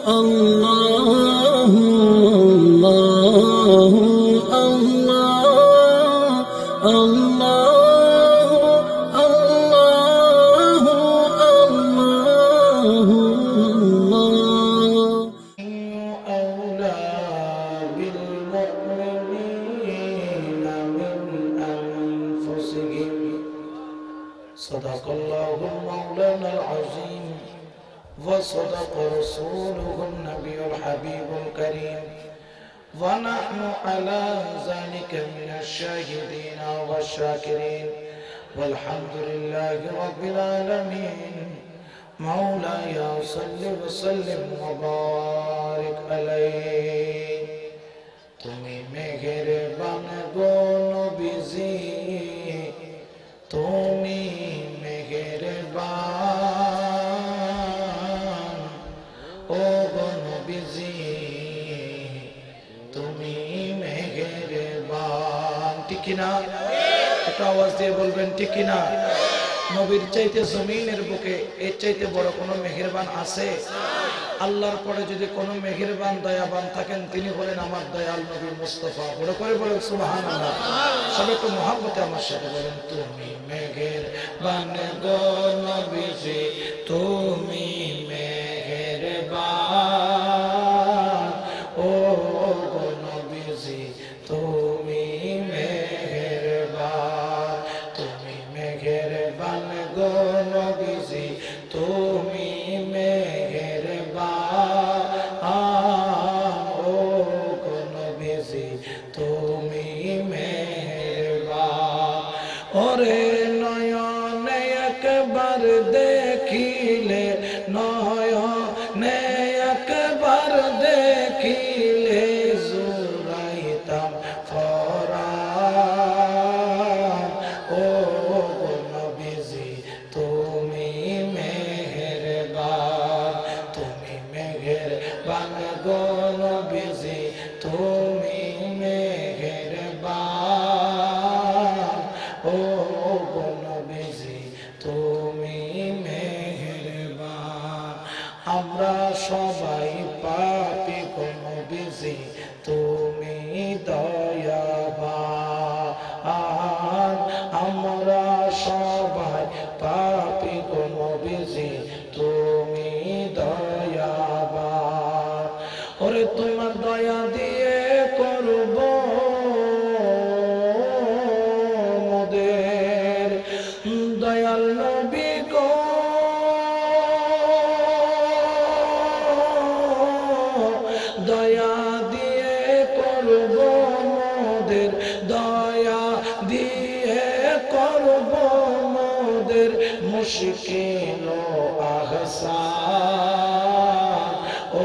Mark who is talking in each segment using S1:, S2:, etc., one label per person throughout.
S1: الله الله الله الله الله الله الله أولى بالمؤمنين من أنفسهم صدق الله مولانا العظيم وصدق رسوله النبي الحبيب الكريم ونحن على ذلك من الشاهدين والشاكرين والحمد لله رب العالمين مولاي صل وسلم وبارك عليه তুমি মেহেরবান গো নবীজি তুমি মেহেরবান ও গো নবীজি তুমি মেহেরবান ঠিক না একটা আওয়াজ দিয়ে বলবেন ঠিক না নবীর চাইতে জমিনের বুকে এর চাইতে বড় কোনো মেহেরবান আছে আল্লাহর পরে যদি কোনো মেহেরবান দয়াবান থাকেন তিনি হলেন আমার দয়াল নবী মুস্তাফা বড় করে বলেন সুবহানাল্লাহ সবাই একটু মহব্বতে আমার সাথে বলেন তুমি মেহেরবান গো নবীজি তুমি মেহেরবান ও গো নবীজি তুমি মেহেরবান তুমি মেহেরবান গো নবীজি তুমি মেহেরবান ও গো নবীজি তুমি মেহেরবান ওরে নয়নে একবার দেখিলে নয়নে একবার দেখিলে জুরাইতাম ফরান ও গো নবীজি তুমি মেহেরবান তুমি মেহেরবান গো নবীজি তুমি মেহেরবান ও গো নবীজি তুমি মেহেরবান আমরা সবাই পাপী গো নবীজি তুমি দয়াবান আমরা সবাই পাপী গো নবীজি তুমি দয়াবান ওরে তোমার দয়া দিয়ে করব মোদের দয়াল নবী গো দয়া দিয়ে করব মোদের দয়া দিয়ে করব মোদের মুশকিল আহসান ও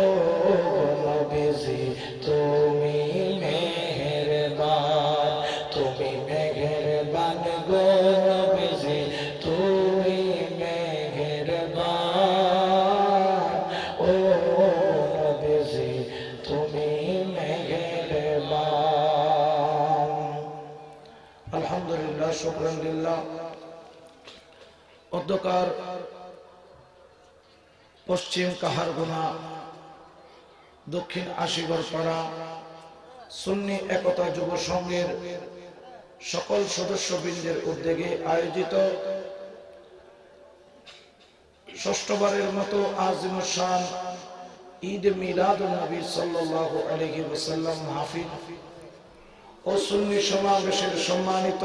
S1: নবীজি তুমি মেহেরবান তুমি মেহেরবান গো নবীজি তুমি মেহেরবান ও নবীজি তুমি মেহেরবান আলহামদুলিল্লাহ শুকরান লিল্লাহ অধ্যকার পশ্চিম কাহারগোনা দক্ষিণ আশিগড় পাড়া সুন্নি একতা যুব সংঘের সকল সদস্যবৃন্দের উদ্যোগে আয়োজিত ষষ্ঠবারের মতো আজিমুস শান ঈদ মিলাদুন নবী সাল্লাল্লাহু আলাইহি ওয়াসাল্লাম মাহফিল ও সুন্নি সমাবেশের সম্মানিত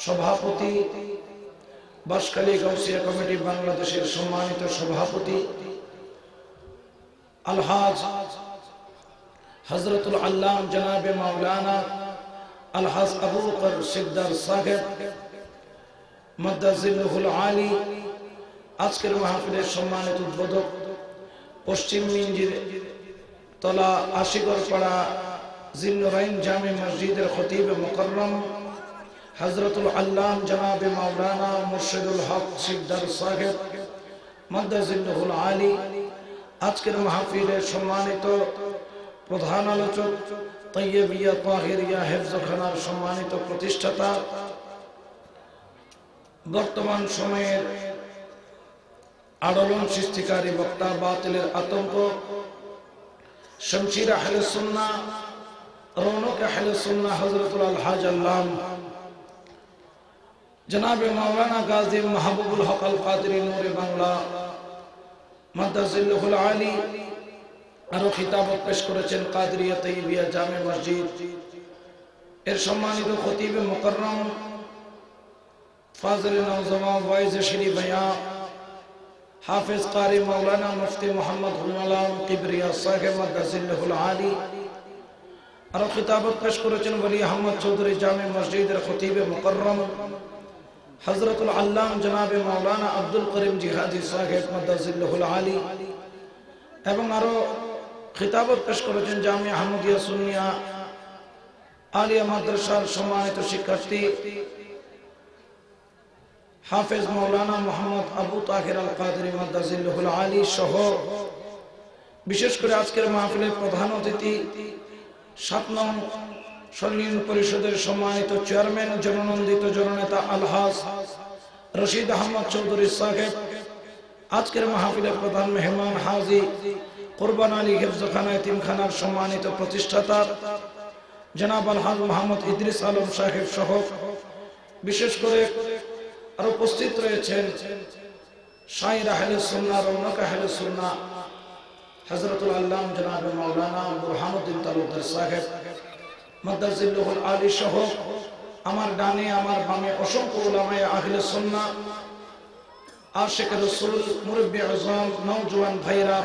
S1: সভাপতি বাঁশখালী গাউসিয়া কমিটি বাংলাদেশের সম্মানিত সভাপতি আলহাজ হযরতুল আল্লাম জনাবে মাওলানা আলহাজ আবু বকর সিকদার সাহেব মাদ্দাজিল্লুহুল আলী আজকের মাহফিলের সম্মানিত উদ্বোধক পশ্চিম মিঞ্জির তলা আশিগড় পাড়া জিন্নুরাইন জামে মসজিদের খতিব মুকররম হযরতুল আল্লাম জনাবে মাওলানা মুর্শিদুল হক সিকদার সাহেব মাদ্দাজিল্লুহুল আলী আজকের মাহফিলের সম্মানিত প্রধান আলোচক তৈয়বিয়া তাহিরিয়া হেফজখানার সম্মানিত প্রতিষ্ঠাতা বর্তমান সময়ের আলোড়ন সৃষ্টিকারী বক্তা, বাতিলের আতঙ্ক, শমশির আহলে সুন্নাহ, রৌনক আহলে সুন্নাহ হযরতুল আলহাজ আল্লামা জনাবে মাওলানা গাজী মাহবুবুল হক আল কাদরি নূরে বাংলা মাদ্দাজিল্লুহুল আলী আরো খিতাবত পেশ করেছেন কাদরিয়া তাইয়িবিয়া জামে মসজিদ এর সম্মানিত খতিবে মুকররম ফাজিল নওজওয়ান ওয়াইজ শরীফ ভাইয়া হাফেজ কারি মাওলানা মুফতি মোহাম্মদ হুমালাম কিবরিয়া সাহেব মাদ্দাজিল্লুহুল আলী আরো খিতাবত পেশ করেছেন ওলি আহমদ চৌধুরী জামে মসজিদের খতিবে মুকররম হযরতুল আল্লাম জনাবে মাওলানা আব্দুল করিম জিহাদি সাহেব মাদ্দাজিল্লুহুল আলী এবং আরো খিতাবত পেশ করেছেন জামিয়া আহমদিয়া সুন্নিয়া আলিয়া মাদ্রাসার সম্মানিত শিক্ষার্থী হাফেজ মাওলানা মোহাম্মদ আবু তাহির আল কাদরি মাদ্দাজিল্লুহুল আলী সহ বিশেষ করে আজকের মাহফিলের প্রধান অতিথি ৭ নং সম্মিলন পরিষদের সম্মানিত চেয়ারম্যান জননন্দিত জননেতা আলহাজ রশিদ আহমদ চৌধুরী সাহেব, আজকের মাহফিলের প্রধান মেহমান হাজী কুরবান আলী হেফজখানা এতিমখানার সম্মানিত প্রতিষ্ঠাতা জনাব আলহাজ মোহাম্মদ ইদ্রিস আলম সাহেব সহ বিশেষ করে আর উপস্থিত রয়েছেন শাইর আহলে সুন্নাহ, রৌনক আহলে সুন্নাহ হযরতুল আল্লামা জনাব মাওলানা বুরহানুদ্দিন তালুকদার সাহেব মাদ্দাজিল্লুহুল আলী সহ আমার ডানে আমার বামে অসংখ্য উলামায়ে আহলে সুন্নাহ, আশিক রাসূল, মুরব্বি আযম, নওজোয়ান ভাইরা,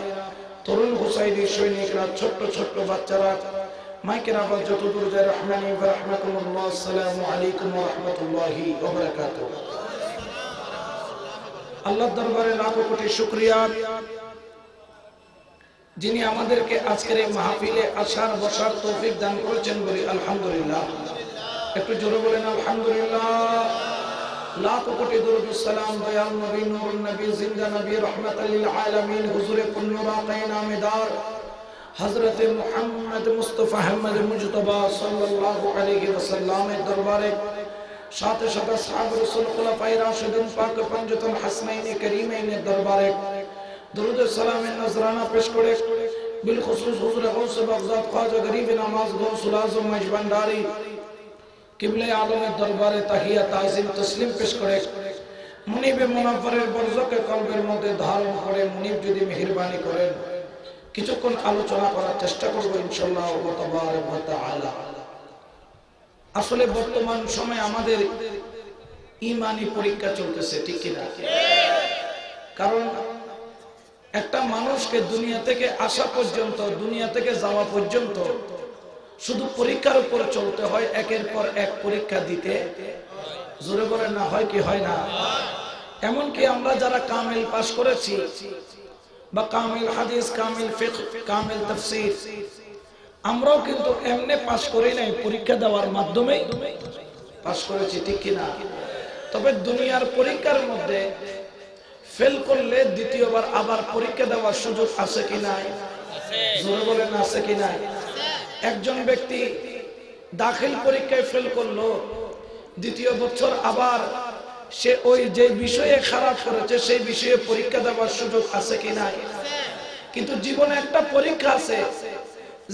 S1: তরুণ হুসাইনি সৈনিকরা, ছোট্ট ছোট্ট বাচ্চারা, মাইকের আওয়াজ যত দূর যায় রহমানি ওয়া রাহমাতুল্লাহ। আসসালামু আলাইকুম ওয়া রাহমাতুল্লাহি ওয়া বারাকাতুহু। আল্লাহর দরবারে লাখো কোটি শুকরিয়া যিনি আমাদেরকে আজকের এই মাহফিলে আসার বসার তৌফিক দান করেছেন, বলি আলহামদুলিল্লাহ। একটু জোরে বলেন আলহামদুলিল্লাহ। লাখো কোটি দরুদ ও সালাম দয়াল নবী, নূরুন নবী, জিন্দা নবী, রাহমাতাল লিল আলামিন, হুজুরে কুল্লুরাকায়ে নামেদার হযরতে মুহাম্মদ মুস্তাফা আহমদ মুজতবা সাল্লাল্লাহু আলাইহি ওয়াসাল্লামের দরবারে, সাথে সাথে সাহাবা রাসূল খুলাফায়ে রাশিদিন পাক পঞ্জতন হাসনাইনে করিমাইনের দরবারে দরুদ ও সালামের নজরানা পেশ করে বিল খুসুস হুজুর গৌস বাগদাদ খাজা গরিব নামাজ গৌসুল আজম মজবান্ডারি কিবলে আলমের দরবারে তাহিয়া তাজিম তসলিম পেশ করে মুনিবে মুনাফফরের বরজকে কলবের মধ্যে ধারণ করে মুনিব যদি মেহেরবানি করেন কিছুক্ষণ আলোচনা করার চেষ্টা করব ইনশাআল্লাহ তাবারাক ওয়া তাআলা। আসলে বর্তমান সময়ে আমাদের ঈমানি পরীক্ষা চলতেছে, ঠিক কি না? কারণ একটা মানুষকে দুনিয়া থেকে আসা পর্যন্ত, দুনিয়া থেকে যাওয়া পর্যন্ত শুধু পরীক্ষার উপর চলতে হয়, একের পর এক পরীক্ষা দিতে। জোরে বলেন না, হয় কি হয় না? এমনকি আমরা যারা কামিল পাস করেছি বা কামিল হাদিস, কামিল ফিকহ, কামিল তাফসীর, আমরাও কিন্তু এমনি পাস করি নাই, পরীক্ষা দেওয়ার মাধ্যমে পাস করেছি, ঠিক কি না? তবে দুনিয়ার পরীক্ষার মধ্যে ফেল করলে দ্বিতীয়বার আবার পরীক্ষা দেওয়ার সুযোগ আছে কি নাই? জোরে বলেন আছে কি নাই? একজন ব্যক্তি দাখিল পরীক্ষায় ফেল করলো, দ্বিতীয় বছর আবার সে ওই যে বিষয়ে খারাপ করেছে সেই বিষয়ে পরীক্ষা দেওয়ার সুযোগ আছে কি নাই? কিন্তু জীবনে একটা পরীক্ষা আছে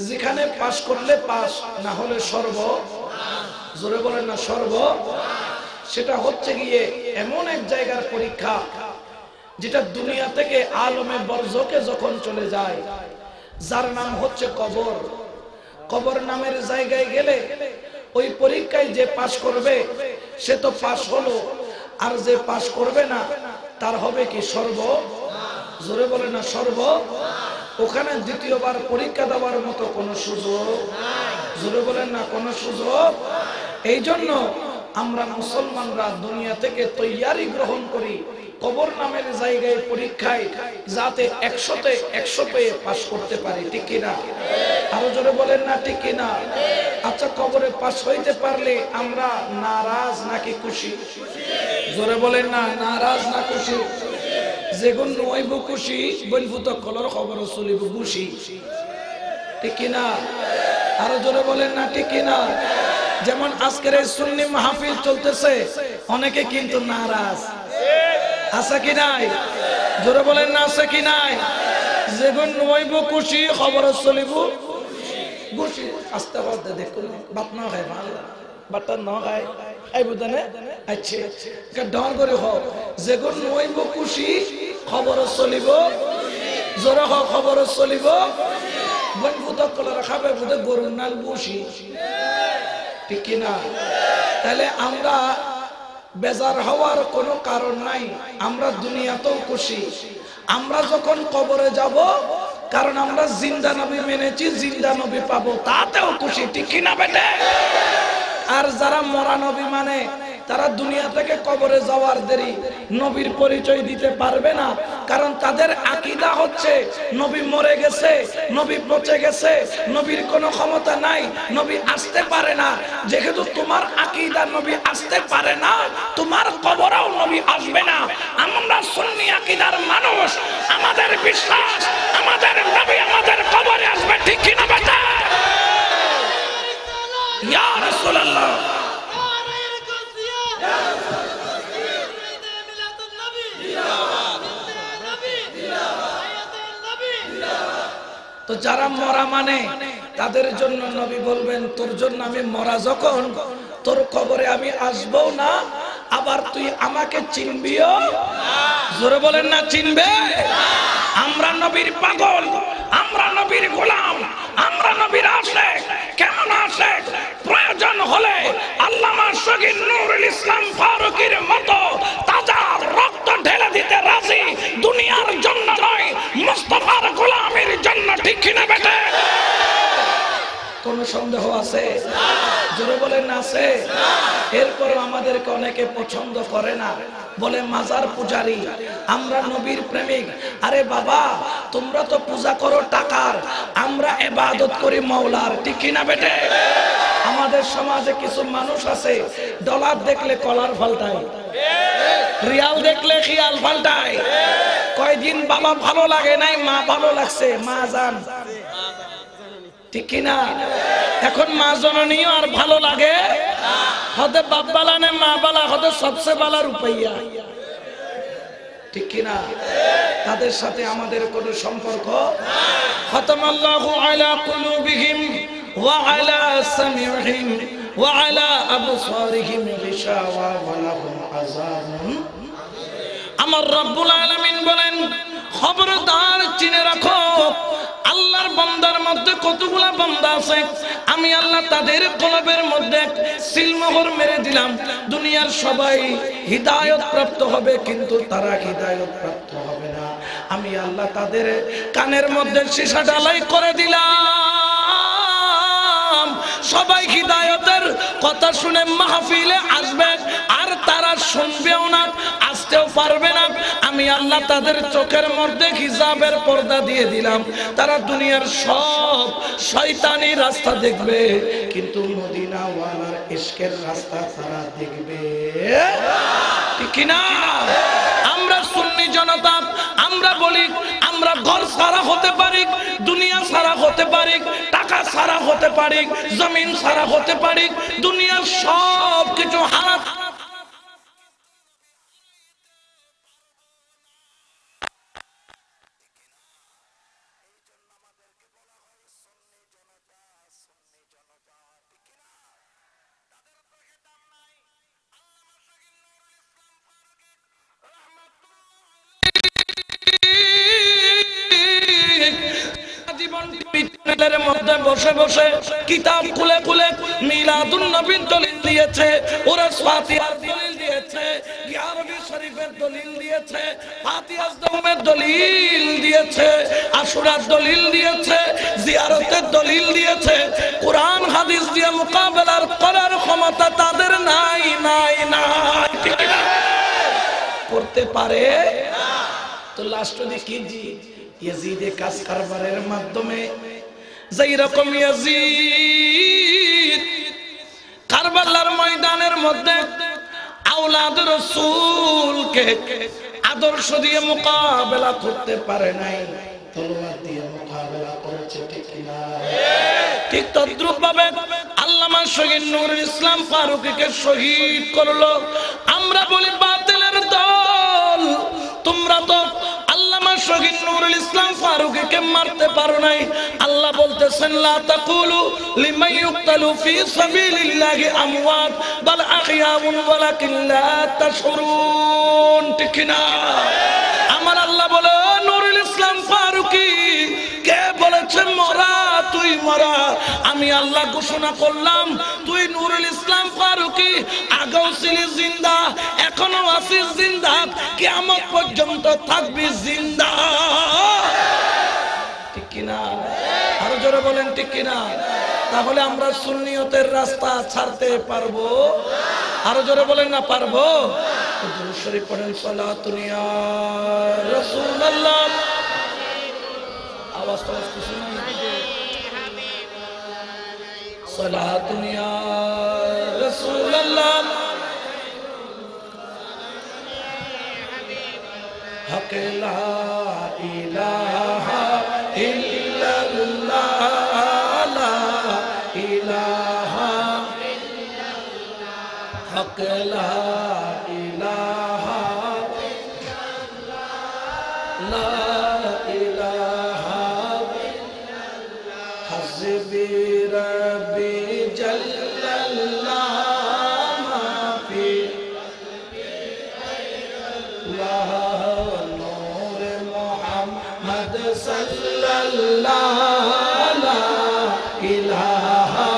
S1: যেখানে পাস করলে পাস, না হলে সর্ব, জোরে বলেন না সর্ব। সেটা হচ্ছে গিয়ে এমন এক জায়গার পরীক্ষা যেটা দুনিয়া থেকে আলমে বরজকে যখন চলে যায়, যার নাম হচ্ছে কবর। কবর নামের জায়গায় গেলে ওই পরীক্ষায় যে পাস করবে সে তো পাস হলো, আর যে পাস করবে না তার হবে কি সর্ব, জোরে বলে না সর্ব। ওখানে দ্বিতীয়বার পরীক্ষা দেওয়ার মতো কোনো সুযোগ, জোরে বলেন না কোনো সুযোগ। এই জন্য আমরা মুসলমানরা দুনিয়া থেকে তৈয়ারি গ্রহণ করি কবর নামের জায়গায় পরীক্ষায় যাতে 100তে 100 পেয়ে পাস করতে পারি, ঠিক কিনা? আরো জোরে বলেন না ঠিক কিনা? আচ্ছা, কবরে পাস হইতে পারলে আমরা নারাজ নাকি খুশি? জোরে বলেন না, নারাজ না খুশি? যেগুন নইব খুশি বলবুত কলর খবর চলিব খুশি, ঠিক কিনা? আরো জোরে বলেন না ঠিক কিনা? যেমন আজকের এই সুন্নি মাহফিল চলতেছে, অনেকে কিন্তু নারাজ আছে কি নাই? জোরে বলেন না আছে কি নাই? যেগুন নইব খুশি খবর চলিব খুশি। আস্তে আস্তে দেখুন বাত না খায় ভালো বাটা না খায় এই বুঝানে আচ্ছা ডর করে হোক যেগুন নইব খুশি খবর চলিব জোরে হোক খবর চলিব বন বুধক কলার খাবে বুধক গরুর নাল বসি ঠিক কিনা? তাহলে আমরা বেজার হওয়ার কোনো কারণ নাই, আমরা দুনিয়াতেও খুশি। আমরা যখন কবরে যাব, কারণ আমরা জিন্দা নবী মেনেছি, জিন্দা নবী পাবো, তাতেও খুশি ঠিক কিনা বেটে? আর যারা মরা নবী মানে তারা দুনিয়া থেকে কবরে যাওয়ার দেরি নবীর পরিচয় দিতে পারবে না, কারণ তাদের আকীদা হচ্ছে নবী মরে গেছে, নবী পচে গেছে, নবীর কোনো ক্ষমতা নাই, নবী আসতে পারে না। যেহেতু তোমার আকীদা নবী আসতে পারে না, তোমার কবরেও নবী আসবে না। আমরা সুন্নি আকীদার মানুষ, আমাদের বিশ্বাস আমাদের নবী আমাদের কবরে আসবে ঠিক কি না বেটা? ইয়া রাসূলুল্লাহ তো যারা মরা মানে তাদের জন্য নবী বলবেন তোর জন্য আমি মরা যখন তোর কবরে আমি আসবো না, আবার তুই আমাকে চিনবিও না। জোরে বলেন না চিনবে? আমরা নবীর পাগল, আমরা নবীর গোলাম, আমরা নবীর আশিক। কেমন আশিক? প্রয়োজন হলে আল্লামা শহীদ নুরুল ইসলাম ফারুকীর মতো তাজা রক্ত ঢেলে দিতে রাজি, দুনিয়ার জন্য নয়, মুস্তাফার গোলামের জন্য ঠিক কিনা বেটে? কোন সন্দেহ আছে? জোরে বলেন না আছে? এরপর আমাদেরকে অনেকে পছন্দ করে না, বলে মাজার পূজারি, আমরা নবীর প্রেমিক। আরে বাবা, তোমরা তো পূজা করো টাকার, আমরা ইবাদত করি মাওলার ঠিক কিনা বেটে? আমাদের সমাজে কিছু মানুষ আছে ডলার দেখলে কলার পাল্টায়, রিয়াল দেখলে খিয়াল পাল্টায়। কয়দিন বাবা ভালো লাগে নাই, মা ভালো লাগছে, মা জান ঠিক কিনা? এখন মা জননীয় আর ভালো লাগে, হতে বাপ বালা নে মা বালা, হতে সবচেয়ে বালা রূপাইয়া ঠিক কিনা? তাদের সাথে আমাদের কোনো সম্পর্ক। খতমাল্লাহু আলা কুলুবিহিম ওয়া আলা সামিউহিম ওয়া আলা আবসারিহিম গিশাওয়া ওয়া লাহুম আযাবুন। আমার রব্বুল আলামিন বলেন, খবরদার চিনে রাখো আল্লাহর বান্দার মধ্যে কতগুলা বান্দা আছে, আমি আল্লাহ তাদের কলবের মধ্যে সিলমোহর মেরে দিলাম। দুনিয়ার সবাই হিদায়াত প্রাপ্ত হবে, কিন্তু তারা হিদায়াত প্রাপ্ত হবে না। আমি আল্লাহ তাদের কানের মধ্যে সীসা ঢালাই করে দিলাম। সবাই হিদায়াতের কথা শুনে মাহফিলে আসবে, আর তারা শুনবেও না, আসতেও পারবে না। আমি আল্লাহ তাদের চোখের মধ্যে হিজাবের পর্দা দিয়ে দিলাম। তারা দুনিয়ার সব শয়তানি রাস্তা দেখবে, কিন্তু মদিনা ওয়ালার ইশকের রাস্তা তারা দেখবে ঠিক কিনা? আমরা সুন্নি জনতা, আমরা বলি আমরা ঘর সারা হতে পারি, দুনিয়া সারা হতে পারি, টাকা সারা হতে পারি, জমিন সারা হতে পারি, দুনিয়ার সব কিছু হারাত মধ্যে বসে বসে কিতাব খুলে খুলে মিলাদুন নবীর দলিল দিয়েছে, ওরা ফাতিহার দলিল দিয়েছে, আরবি শরীফের দলিল দিয়েছে, ফাতিহার দমের দলিল দিয়েছে, আশুরার দলিল দিয়েছে, জিয়ারতের দলিল দিয়েছে। কোরআন হাদিস দিয়ে মোকাবেলার করার ক্ষমতা তাদের নাই নাই নাই ঠিক না? করতে পারে না। তো লাস্ট দেখি ইয়াজিদে কাজ কারবারের মাধ্যমে যেই রকম ইয়াজিদ কারবালার ময়দানের মধ্যে আওলাদ রাসূলকে আদর্শ দিয়ে মোকাবেলা করতে পারে নাই, তলোয়ার দিয়ে মোকাবেলা করেছে ঠিক না? ঠিক তদ্রুপ ভাবে আল্লামা শহীদ নুরুল ইসলাম ফারুকীকে শহীদ করলো। আমরা বলি বাতিলের দল, তোমরা তো শহীদ নুরুল ইসলাম ফারুকীকে মারতে পারো নাই। আল্লাহ বলতেছেন লা তাকুলু লিমান ইউকতালু ফি সাবিলিল্লাহি আমওয়াত বাল আহইয়াউন ওয়ালাকিন লা তাশউরুন। ঠিক কি না? আমার আল্লাহ বলে নুরুল ইসলাম ফারুকী কে বলেছে মরা? তুই মরা। আমি আল্লাহ ঘোষণা করলাম তুই নুরুল ইসলাম ফারুকী আগেও ছিলি জিন্দা, এখনো আছিস জিন্দা, কিয়ামত পর্যন্ত থাকবি জিন্দা। ঠিক কি না? আরো জোরে বলেন ঠিক কি না? তাহলে আমরা সুন্নিয়তের রাস্তা ছাড়তে পারবো? আরো জোরে বলেন না পারবো? দুরূদ শরীফ পড়েন সালাতুন ইয়া রাসূলুল্লাহ। আওয়াজ তো কিছু নাই। সালাতুন ইয়া রাসূলুল্লাহ হক লা ইলাহা ইল্লাল্লাহ লা ইলাহা ইল্লাল্লাহ হক লা ইলাহা লা ইলাহা ইল্লাল্লাহ হাসবি রব্বি জাল্লাল্লাহ মা ফি আল্লাহ নূর মুহাম্মদ সাল্লাল্লাহ লা ইলাহা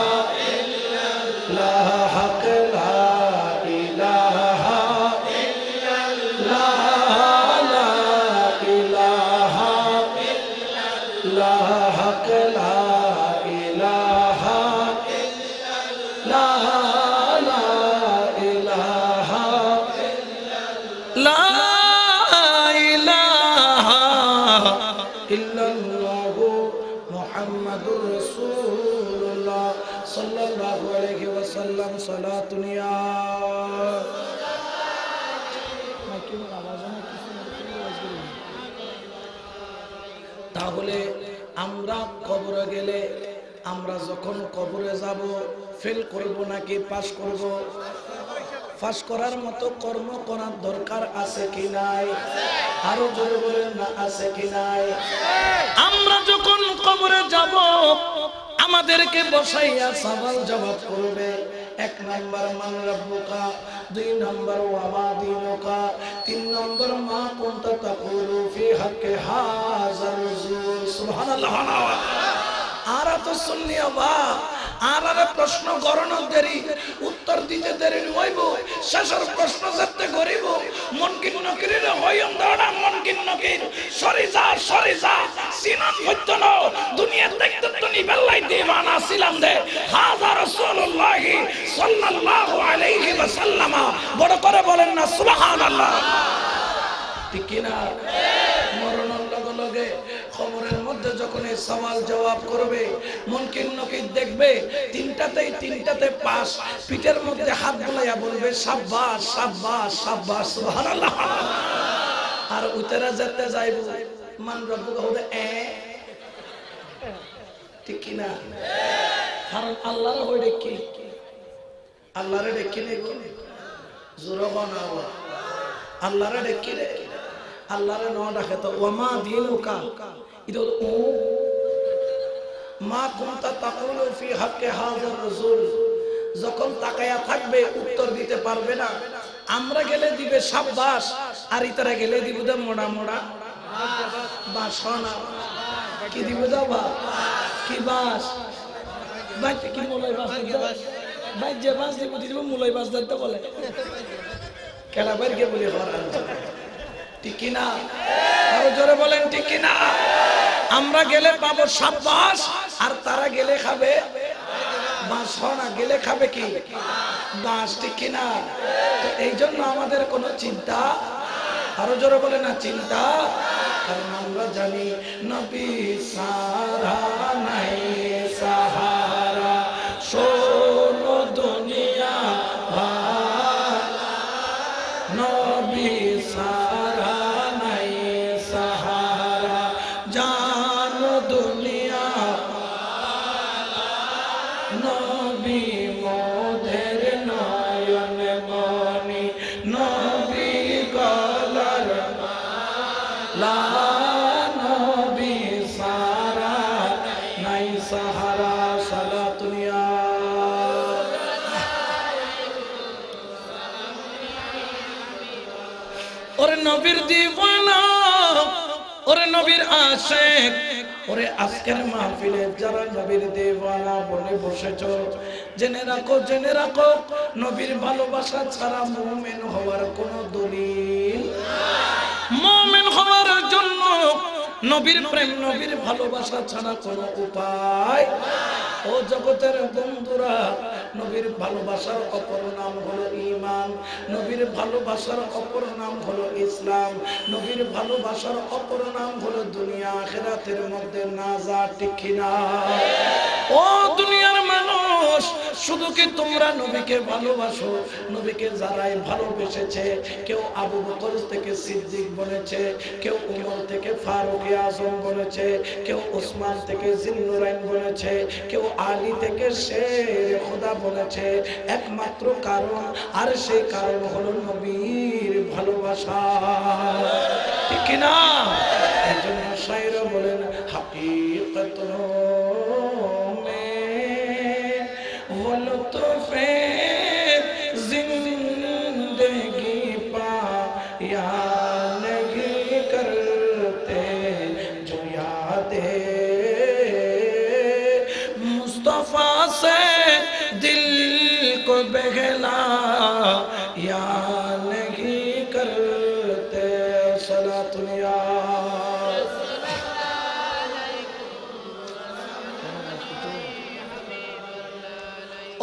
S1: ইল্লাল্লাহ হক লা ইলাহা ইল্লাল্লাহ লা ইলাহা ইল্লাল্লাহ হক লা ইলাহা ইল্লাল্লাহ লা ইলাহা লা ইলাহা ইল্লাল্লাহ মুহাম্মাদুর রাসূলুল্লাহ সাল্লাল্লাহু আলাইহি ওয়াসাল্লাম। সালাতুন ইয়া তাহলে আমরা কবরে গেলে আমরা যখন কবরে যাব ফেল করব নাকি পাস করব? পাস করার মতো কর্ম করার দরকার আছে কি নাই? আরো জোরে বলেন না আছে কি নাই? আমরা যখন কবরে যাব আমাদেরকে বসাইয়া সওয়াল জবাব করবে। এক নাম্বার মান রাব্বুকা, দুই নাম্বার ওয়া মা দীনুকা, তিন নাম্বার মা কুনতা তাকুলু ফি হাক্কি হাযার রাসূল। সুবহানাল্লাহ। আর তো সুন্নিয়া বা আর প্রশ্ন গরণ দেরি, উত্তর দিতে দেরি হইব। শেষের প্রশ্ন যেতে গরিব মনকিন নকিরের হইম দড়া মনকিন নকির সরি যা সিনান হইতো না দুনিয়া দেখতে তুমি বেলাই দিবানা ছিলাম দে হাজার রাসূলুল্লাহ সাল্লাল্লাহু আলাইহি ওয়াসাল্লাম। বড় করে বলেন না সুবহানাল্লাহ। ঠিক কি না? মরণের লগে লগে খবরের মধ্যে যখন এই সওয়াল জবাব করবে মুনকির নকির দেখবে তিনটাতে পাস, পিঠের মধ্যে হাত বুলাইয়া বলবে শাবাশ শাবাশ শাবাশ সুবহানাল্লাহ। আর উত্তরা যেতে যাইব মান রব্বুকা হবে ঠিক কি না? কারণ আল্লাহর হইলে কি আল্লাহরে ডেকিলে জোরে বানাও আল্লাহরে ডেকিলে আল্লাহরে ন ডাকে তো ওমা দীনুকা ইদো ও মা কুনতা তাকুলু ফি হাক্কি হাযার রাসূল। যখন তাকায়া থাকবে উত্তর দিতে পারবে না। আমরা গেলে দিবে শাবাশ আর ইতারা গেলে দিব দা মোড়া মোড়া বাসনা কি দিব দা বা কি বাস বাইতে কি মোলাই বাস বাই যে বাস দিব মোলাই বাস দিতে বলে কেলা বাইর কে বলি হরান। ঠিক কি না? আরো জোরে বলেন ঠিক কি না? আমরা গেলে পাবো শাবাশ আর তারা গেলে খাবে বাস। না গেলে খাবে কি বাস। ঠিক কি না? তো এই জন্য আমাদের কোনো চিন্তা, আরো জোরে বলে না চিন্তা। কারণ আমরা জানি নবী সারা নাই সাহারা শোনো দুনিয়া নবী সারা নাই সাহারা জানো দুনিয়া নবী মোদের নয়ন মনি নবী গলার লা নবীর দিওয়ানা, ওরে নবীর আশিক, ওরে আজকের মাহফিলে যারা নবীর দিওয়ানা বনে বসেছো, জেনে রাখো নবীর ভালোবাসা ছাড়া মুমিন হওয়ার কোনো দলিল নাই। মুমিন হওয়ার জন্য নবীর প্রেম নবীর ভালোবাসা ছাড়া কোনো উপায় নাই। ও জগতের বন্ধুরা, নবীর ভালোবাসার অপর নাম হলো ঈমান, নবীর ভালোবাসার অপর নাম হলো ইসলাম, নবীর ভালোবাসার অপর নাম হলো দুনিয়া আখিরাতের মধ্যে নাজাত। ঠিক কি না? ও দুনিয়ার মানুষ, শুধু কি তোমরা নবীকে ভালোবাসো? নবীকে যারাই ভালোবেসেছে, কেউ আবু বকর থেকে সিদ্দিক বলেছে, কেউ উমর থেকে ফারুক আজম বলেছে, কেউ ওসমান থেকে জিন্নুরাইন বলেছে, কেউ আলী থেকে শের খোদা বলেছে, একমাত্র কারণ, আর সেই কারণ হলো নবীর ভালোবাসা। ঠিক কি না? এইজন্য শায়ের বলেন, হাকিকত মে वो लुत्फ़ ज़िंदगी पाया नहीं करते जो यादें मुस्तफ़ा से दिल को बहलाया नहीं करते। सलातुल्लाह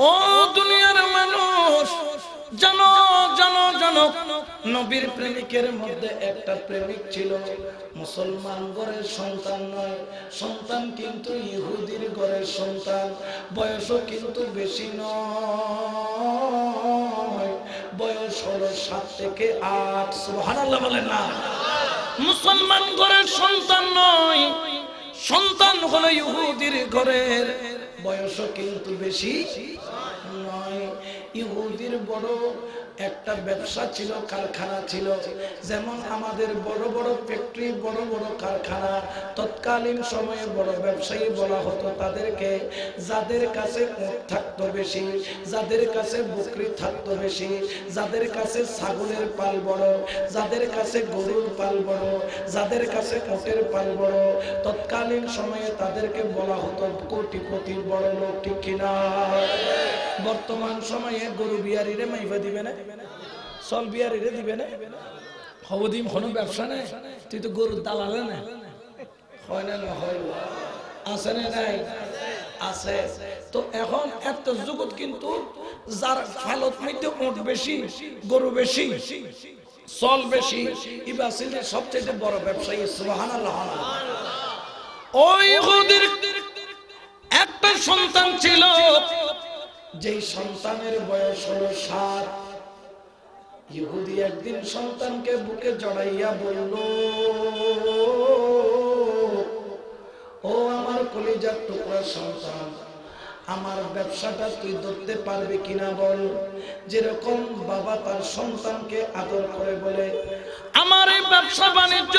S1: ও দুনিয়ার মানুষ, জানো জানো জানো, নবীর প্রেমিকের মধ্যে একটা প্রেমিক ছিল মুসলমান ঘরের সন্তান নয়, সন্তান কিন্তু ইহুদির ঘরের সন্তান, বয়সও কিন্তু বেশি নয়, বয়স হলো 7 থেকে 8। সুবহানাল্লাহ বলেন না? মুসলমান ঘরের সন্তান নয়, সন্তান হলো ইহুদির ঘরের, বয়সও কিন্তু বেশি নয়। ইহুদির বড় একটা ব্যবসা ছিল, কারখানা ছিল, যেমন আমাদের বড় বড় ফ্যাক্টরি, বড় বড় কারখানা। তৎকালীন সময়ে বড় ব্যবসায়ী বলা হতো তাদেরকে, যাদের কাছে উট থাকতো বেশি, যাদের কাছে বকরি থাকতো বেশি, যাদের কাছে ছাগলের পাল বড়, যাদের কাছে গরুর পাল বড়, যাদের কাছে উটের পাল বড়, তৎকালীন সময়ে তাদেরকে বলা হতো কোটিপতি বড় লোক। ঠিক কিনা? বর্তমান সময়ে গরু বিয়ারিরে মাইবা দিবে না, চল বিয়ারিরে দিবে না, হবদিম কোনো ব্যবসা নেই, তুই তো গরুর দালালে না, হয় না? হয়, আছে না? নাই আছে। তো এখন এত জগৎ, কিন্তু যার ফালত মধ্যে উট বেশি, গরু বেশি, চল বেশি, ইবা ছিল সবচেয়ে বড় ব্যবসায়ী। সুবহানাল্লাহ। ওই ইহুদির একটা সন্তান ছিল, যেই সন্তানের বয়স হলো 7। ইহুদি একদিন সন্তানকে বুকে জড়াইয়া বলল, ও আমার কলিজার টুকরা সন্তান, আমার ব্যবসাটা তুই ধরতে পারবি কিনা বল। যেরকম বাবা তার সন্তানকে আদর করে বলে, আমার এই ব্যবসা বাণিজ্য,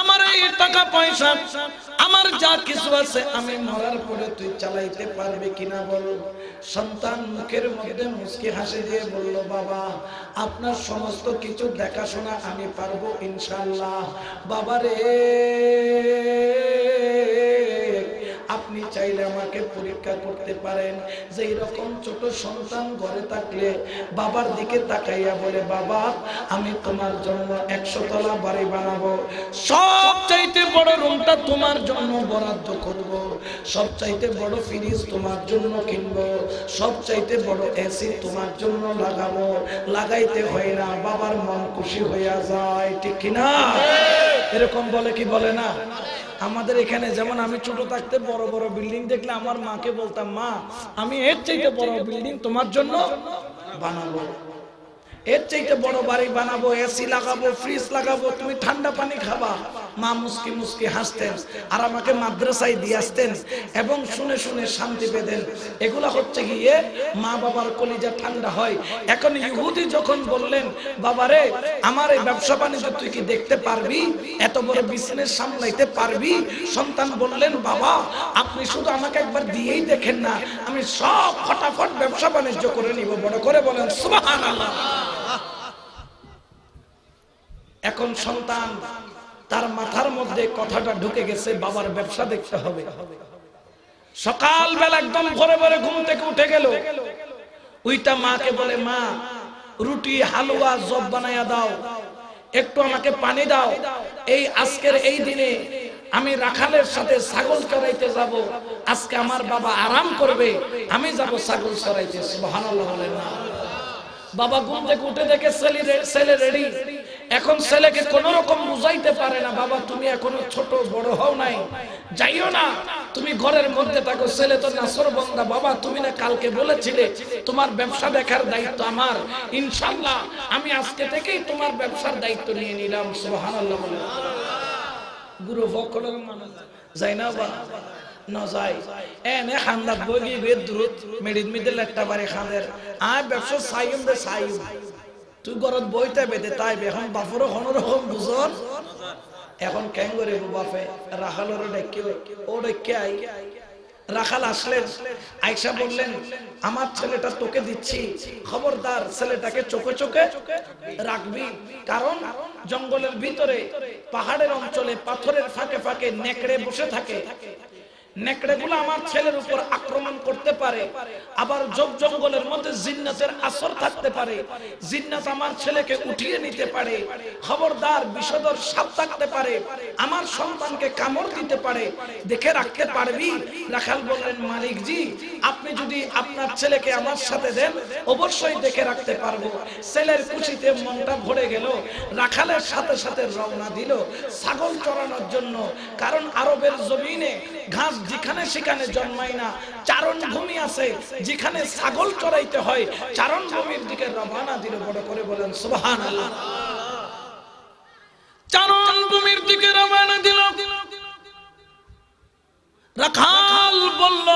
S1: আমার এই টাকা পয়সা, আমার যা কিছু আছে, আমি মরার পরে তুই চালাইতে পারবি কিনা বল। সন্তান মুখের মধ্যে মুচকি হাসি দিয়ে বলল, বাবা আপনার সমস্ত কিছু দেখাশোনা আমি পারবো ইনশাআল্লাহ। বাবা রে, আপনি চাইলে আমাকে পরীক্ষা করতে পারেন। যেই রকম ছোট সন্তান ঘরে থাকলে বাবার দিকে তাকাইয়া বলে, বাবা আমি তোমার জন্য 100 তলা বাড়ি বানাবো, সবচাইতে বড় রুমটা তোমার জন্য বরাদ্দ করব, সবচাইতে বড় ফ্রিজ তোমার জন্য কিনবো, সবচাইতে বড় এসি তোমার জন্য লাগাবো। লাগাইতে হয় না, বাবার মন খুশি হইয়া যায়। ঠিক কিনা? এরকম বলে কি বলে না? আমাদের এখানে যেমন আমি ছোট থাকতে বড় বড় বিল্ডিং দেখলে আমার মাকে বলতাম, মা আমি এর চাইতে বড় বিল্ডিং তোমার জন্য বানাবো, এর চাইতে বড় বাড়ি বানাবো, এসি লাগাবো, ফ্রিজ লাগাবো, তুমি ঠান্ডা পানি খাবা। মা মুস্কি মুস্কি হাসতেন আর আমাকে মাদ্রাসায় দিয়ে আসতেন এবং শুনে শুনে শান্তি পেতেন। এগুলা হচ্ছে গিয়ে মা বাবার কলিজা ঠান্ডা হয়। এখন ইহুদি যখন বললেন, বাবারে আমার এই ব্যবসা বাণিজ্য তুই কি দেখতে পারবি, এত বড় বিজনেস সামলাইতে পারবি? সন্তান বললেন, বাবা আপনি শুধু আমাকে একবার দিয়েই দেখেন না, আমি সব ফটাফট ব্যবসা বাণিজ্য করে নিব। বড় করে বলেন সুবহানাল্লাহ। এখন সন্তান তার মাথার মধ্যে কথাটা ঢুকে গেছে বাবার ব্যবসা দেখতে হবে। সকালবেলা একদম ভোরে ভোরে ঘুম থেকে উঠে গেল, ওইটা মাকে বলে, মা রুটি হালুয়া জব বানায়া দাও, একটু আমাকে পানি দাও, এই আজকের এই দিনে আমি রাখালের সাথে ছাগল চড়াইতে যাব, আজকে আমার বাবা আরাম করবে, আমি যাব ছাগল চড়াইতে। সুবহানাল্লাহ বলেন না। বাবা ঘুম থেকে উঠে দেখে ছেলে রেডি। এখন ছেলেকে কোন রকম বুঝাইতে পারে না, বাবা তুমি এখনো ছোট, বড় হও নাই, যাইও না, তুমি ঘরের মধ্যে থাকো, ছেলে তো নাসর বান্দা, বাবা তুমি না কালকে বলেছিলে তোমার ব্যবসা দেখার দায়িত্ব আমার, ইনশাআল্লাহ আমি আজকে থেকেই তোমার ব্যবসার দায়িত্ব নিয়ে নিলাম। সুবহানাল্লাহ বলে গুরু ভক্কলের মানুষ যাই না বা না যাই এনে খান্দাত বগি বে দ্রুত মেডিদ মিদল একটা বারে খানের আয় ব্যবসা সাইম দে সাইম তুই গরত বইতে বেদে তাই এখন বাপরও কোন রকম বুঝন। এখন কেন করে বাপে রাখালোর ডেকে ও ডেকে আই, রাখাল আসলেন, আয়েশা বললেন আমার ছেলেটা তোকে দিচ্ছি, খবরদার ছেলেটাকে চোখে চোখে রাখবি, কারণ জঙ্গলের ভিতরে পাহাড়ের অঞ্চলে পাথরের ফাঁকে ফাঁকে নেকড়ে বসে থাকে, নেকড়েগুলো আমার ছেলের উপর আক্রমণ করতে পারে, আবার জঙ্গলের মধ্যে জিন্নাতের আসর থাকতে পারে, জিন্নাত আমার ছেলেকে উঠিয়ে নিতে পারে, খবরদার বিষধর সাপ থাকতে পারে, আমার সন্তানকে কামড় দিতে পারে, দেখে রাখতে পারবি? রাখাল বললেন মালিক জি, আপনি যদি আপনার ছেলেকে আমার সাথে দেন অবশ্যই দেখে রাখতে পারবো। ছেলের খুশিতে মনটা ভরে গেল, রাখালের সাথে সাথে রওনা দিল ছাগল চড়ানোর জন্য, কারণ আরবের জমিনে ঘাস যেখানে সেখানে জন্মায় না, চারণ ভূমি আছে যেখানে ছাগল চড়াইতে হয়, চারণ ভূমির দিকে রওনা দিল। বড় করে বলেন সুবহানাল্লাহ। চারণ ভূমির দিকে রওনা দিল। রাখাল বলল,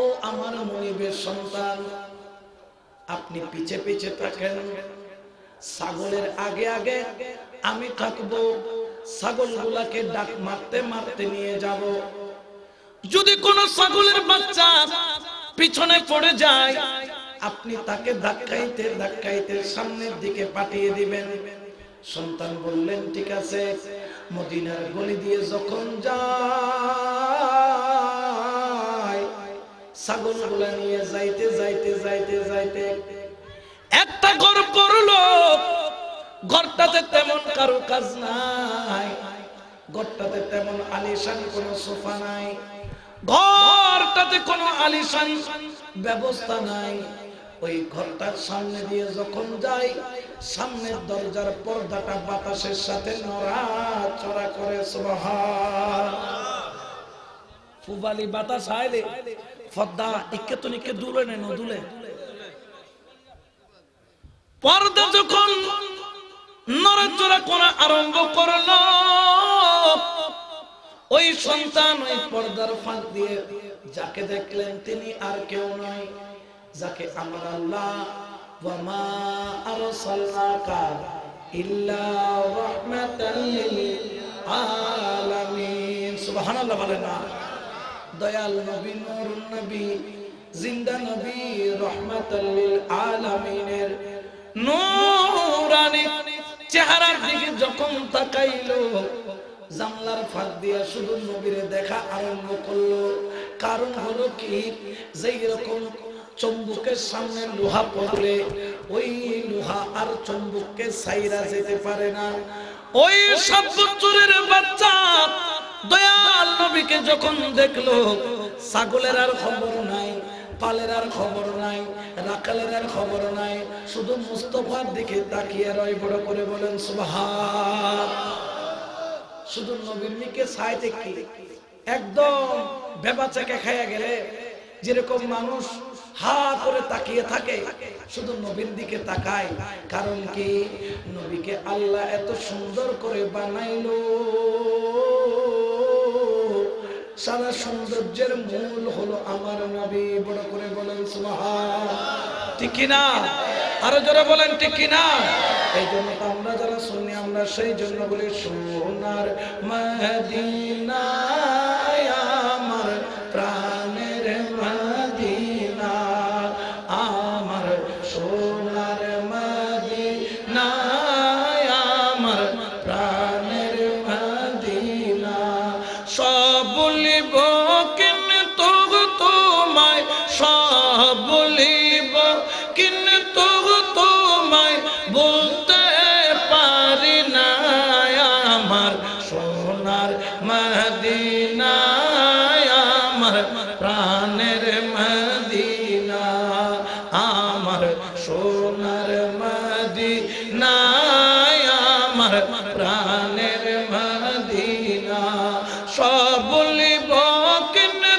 S1: ও আমার মনিবের সন্তান, আপনি পিছে পিছে থাকেন, ছাগলের আগে আগে আমি থাকবো, ছাগলগুলাকে ডাক মারতে মারতে নিয়ে যাব। যদি কোন ছাগলের বাচ্চা পিছনে পড়ে যায় আপনি তাকে ধাক্কাইতে ধাক্কাইতে সামনের দিকে পাঠিয়ে দিবেন। সন্তান বললেন ঠিক আছে। মদিনার গলি দিয়ে যখন যায় ছাগলগুলা নিয়ে যাইতে যাইতে যাইতে যাইতে একটা ঘর পড়লো, ঘরটাতে তেমন কারো কাজ নাই, ঘরটাতে তেমন আলিশান কোনো সোফা নাই, ঘরটাতে কোনো আলিশান ব্যবস্থা নাই। ওই ঘরটার সামনে দিয়ে যখন যাই সামনের দরজার পর্দাটা বাতাসের সাথে নড়াচড়া করে। সুবহানাল্লাহ। ফুবালি বাতাস আইলে পর্দা ইকে তো নিকে দুলে নেন দুলে, পর্দা যখন নড়াচড়া করা আরম্ভ করলো, ওই সন্তান ওই পর্দার ফাঁক দিয়ে যাকে দেখলেন তিনি আর কেউ নয়, যাকে আমার আল্লাহ ওয়া মা আরসালনাকা ইল্লা রাহমাতাল লিল আলামিন। সুবহানাল্লাহ বলেন না। দয়াল নবী, নূরুন নবী, জিন্দা নবী, রাহমাতাল লিল আলামিনের নূরানি চেহারার দিকে যখন তাকাইলো, জানলার ফাঁক দিয়া শুধু নবীরে দেখা আরম্ভ করলো। কারণ হলো কি, যেই রকম চম্বুকের সামনে লোহা পড়লে ওই লোহা আর চম্বুককে ছাইরা যেতে পারে না, ওই 7 বছরের বাচ্চা দয়াল নবীকে যখন দেখলো, ছাগলের আর খবর নাই, পালের আর খবর নাই, রাখালের আর খবর নাই, শুধু মুস্তাফার দিকে তাকিয়ে রয়। বড় করে বলেন সুবহানাল্লাহ। শুধু নবীর দিকে চাইতে কি একদম বেবাচাকে খাইয়া গেলে যেরকম মানুষ হা করে তাকিয়ে থাকে, শুধু নবীর দিকে তাকায়। কারণ কি, নবীকে আল্লাহ এত সুন্দর করে বানাইলো, সারা সৌন্দর্যের মূল হলো আমার নবী। বড় করে বলেন সুবহানাল্লাহ। ঠিক কিনা? আরো জোরে বলেন ঠিক কিনা? এই জন্য আমরা যারা শুনি আমরা সেই জন্য বলি সোনার মদিনা আমার প্রাণের মদিনা, আমার সোনার মদিনা বলিব কিন্তু তোমায় সব বলিব কিন্তু তোমায় বলতে পারি না আমার সোনার মদিনা আমার প্রাণের মদিনা আমার সোনার মদিনা আমার প্রাণের মদিনা সব বলিব কিন্তু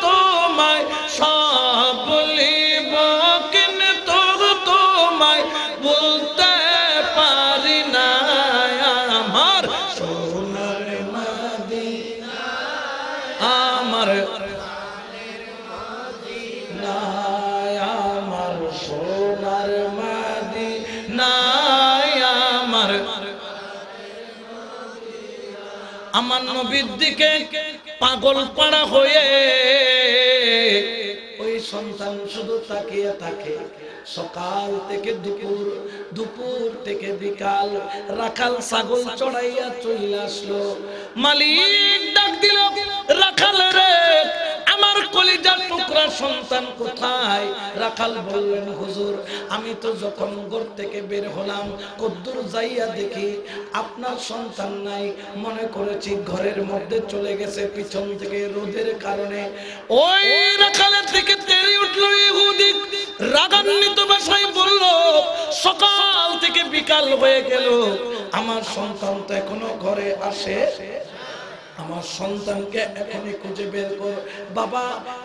S1: তোমায় সব বলিব কিন্তু তোমায় বলতে পারি না আমার সোনার মদিনা আমার মদিনা আমার সোনার মদিনা আমার নবীর দিকে পাগল পাড়া হয়ে ওই সন্তান শুধু তাকিয়ে থাকে সকাল থেকে দুপুর দুপুর থেকে বিকাল রাখাল ছাগল চড়াইয়া চলে আসলো মালিক ডাক দিল রাখাল রে আমার কলিজার টুকরা সন্তান কোথায় রাখাল বললেন হুজুর আমি তো যখন ঘর থেকে বের হলাম কদ্দুর যাইয়া দেখি আপনার সন্তান নাই মনে করেছি ঘরের মধ্যে চলে গেছে পিছন থেকে রোদের কারণে ওই রাখালের দিকে তেড়ে উঠলো ইহুদি রাগান্বিত ভাষায় বলল সকাল থেকে বিকাল হয়ে গেল আমার সন্তান তো এখনো ঘরে আসে আমার সন্তানকে এখনই খুঁজে বের কর বাবা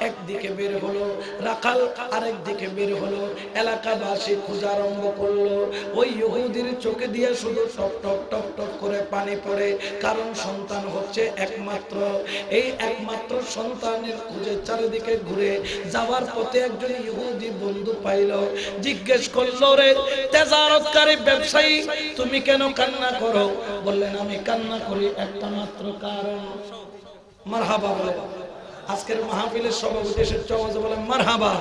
S1: একদিকে বের হলো রাখাল আরেক দিকে বের হলো এলাকাবাসী খোঁজা আরম্ভ করলো ওই ইহুদির চোখে দিয়ে শুধু টপ টপ টপ টপ করে পানি পড়ে কারণ সন্তান হচ্ছে একমাত্র এই একমাত্র সন্তানের খুঁজে চারিদিকে ঘুরে যাওয়ার পথে একজন ইহুদি বন্ধু পাইল জিজ্ঞেস করলো রে তেজারতকারী ব্যবসায়ী তুমি কেন কান্না করো বললেন আমি কান্না করি একটা মাত্র কারণ মারহাবা বলে আজকের মাহফিলের সভাপতি এসেছে আওয়াজে বলেন মারহাবা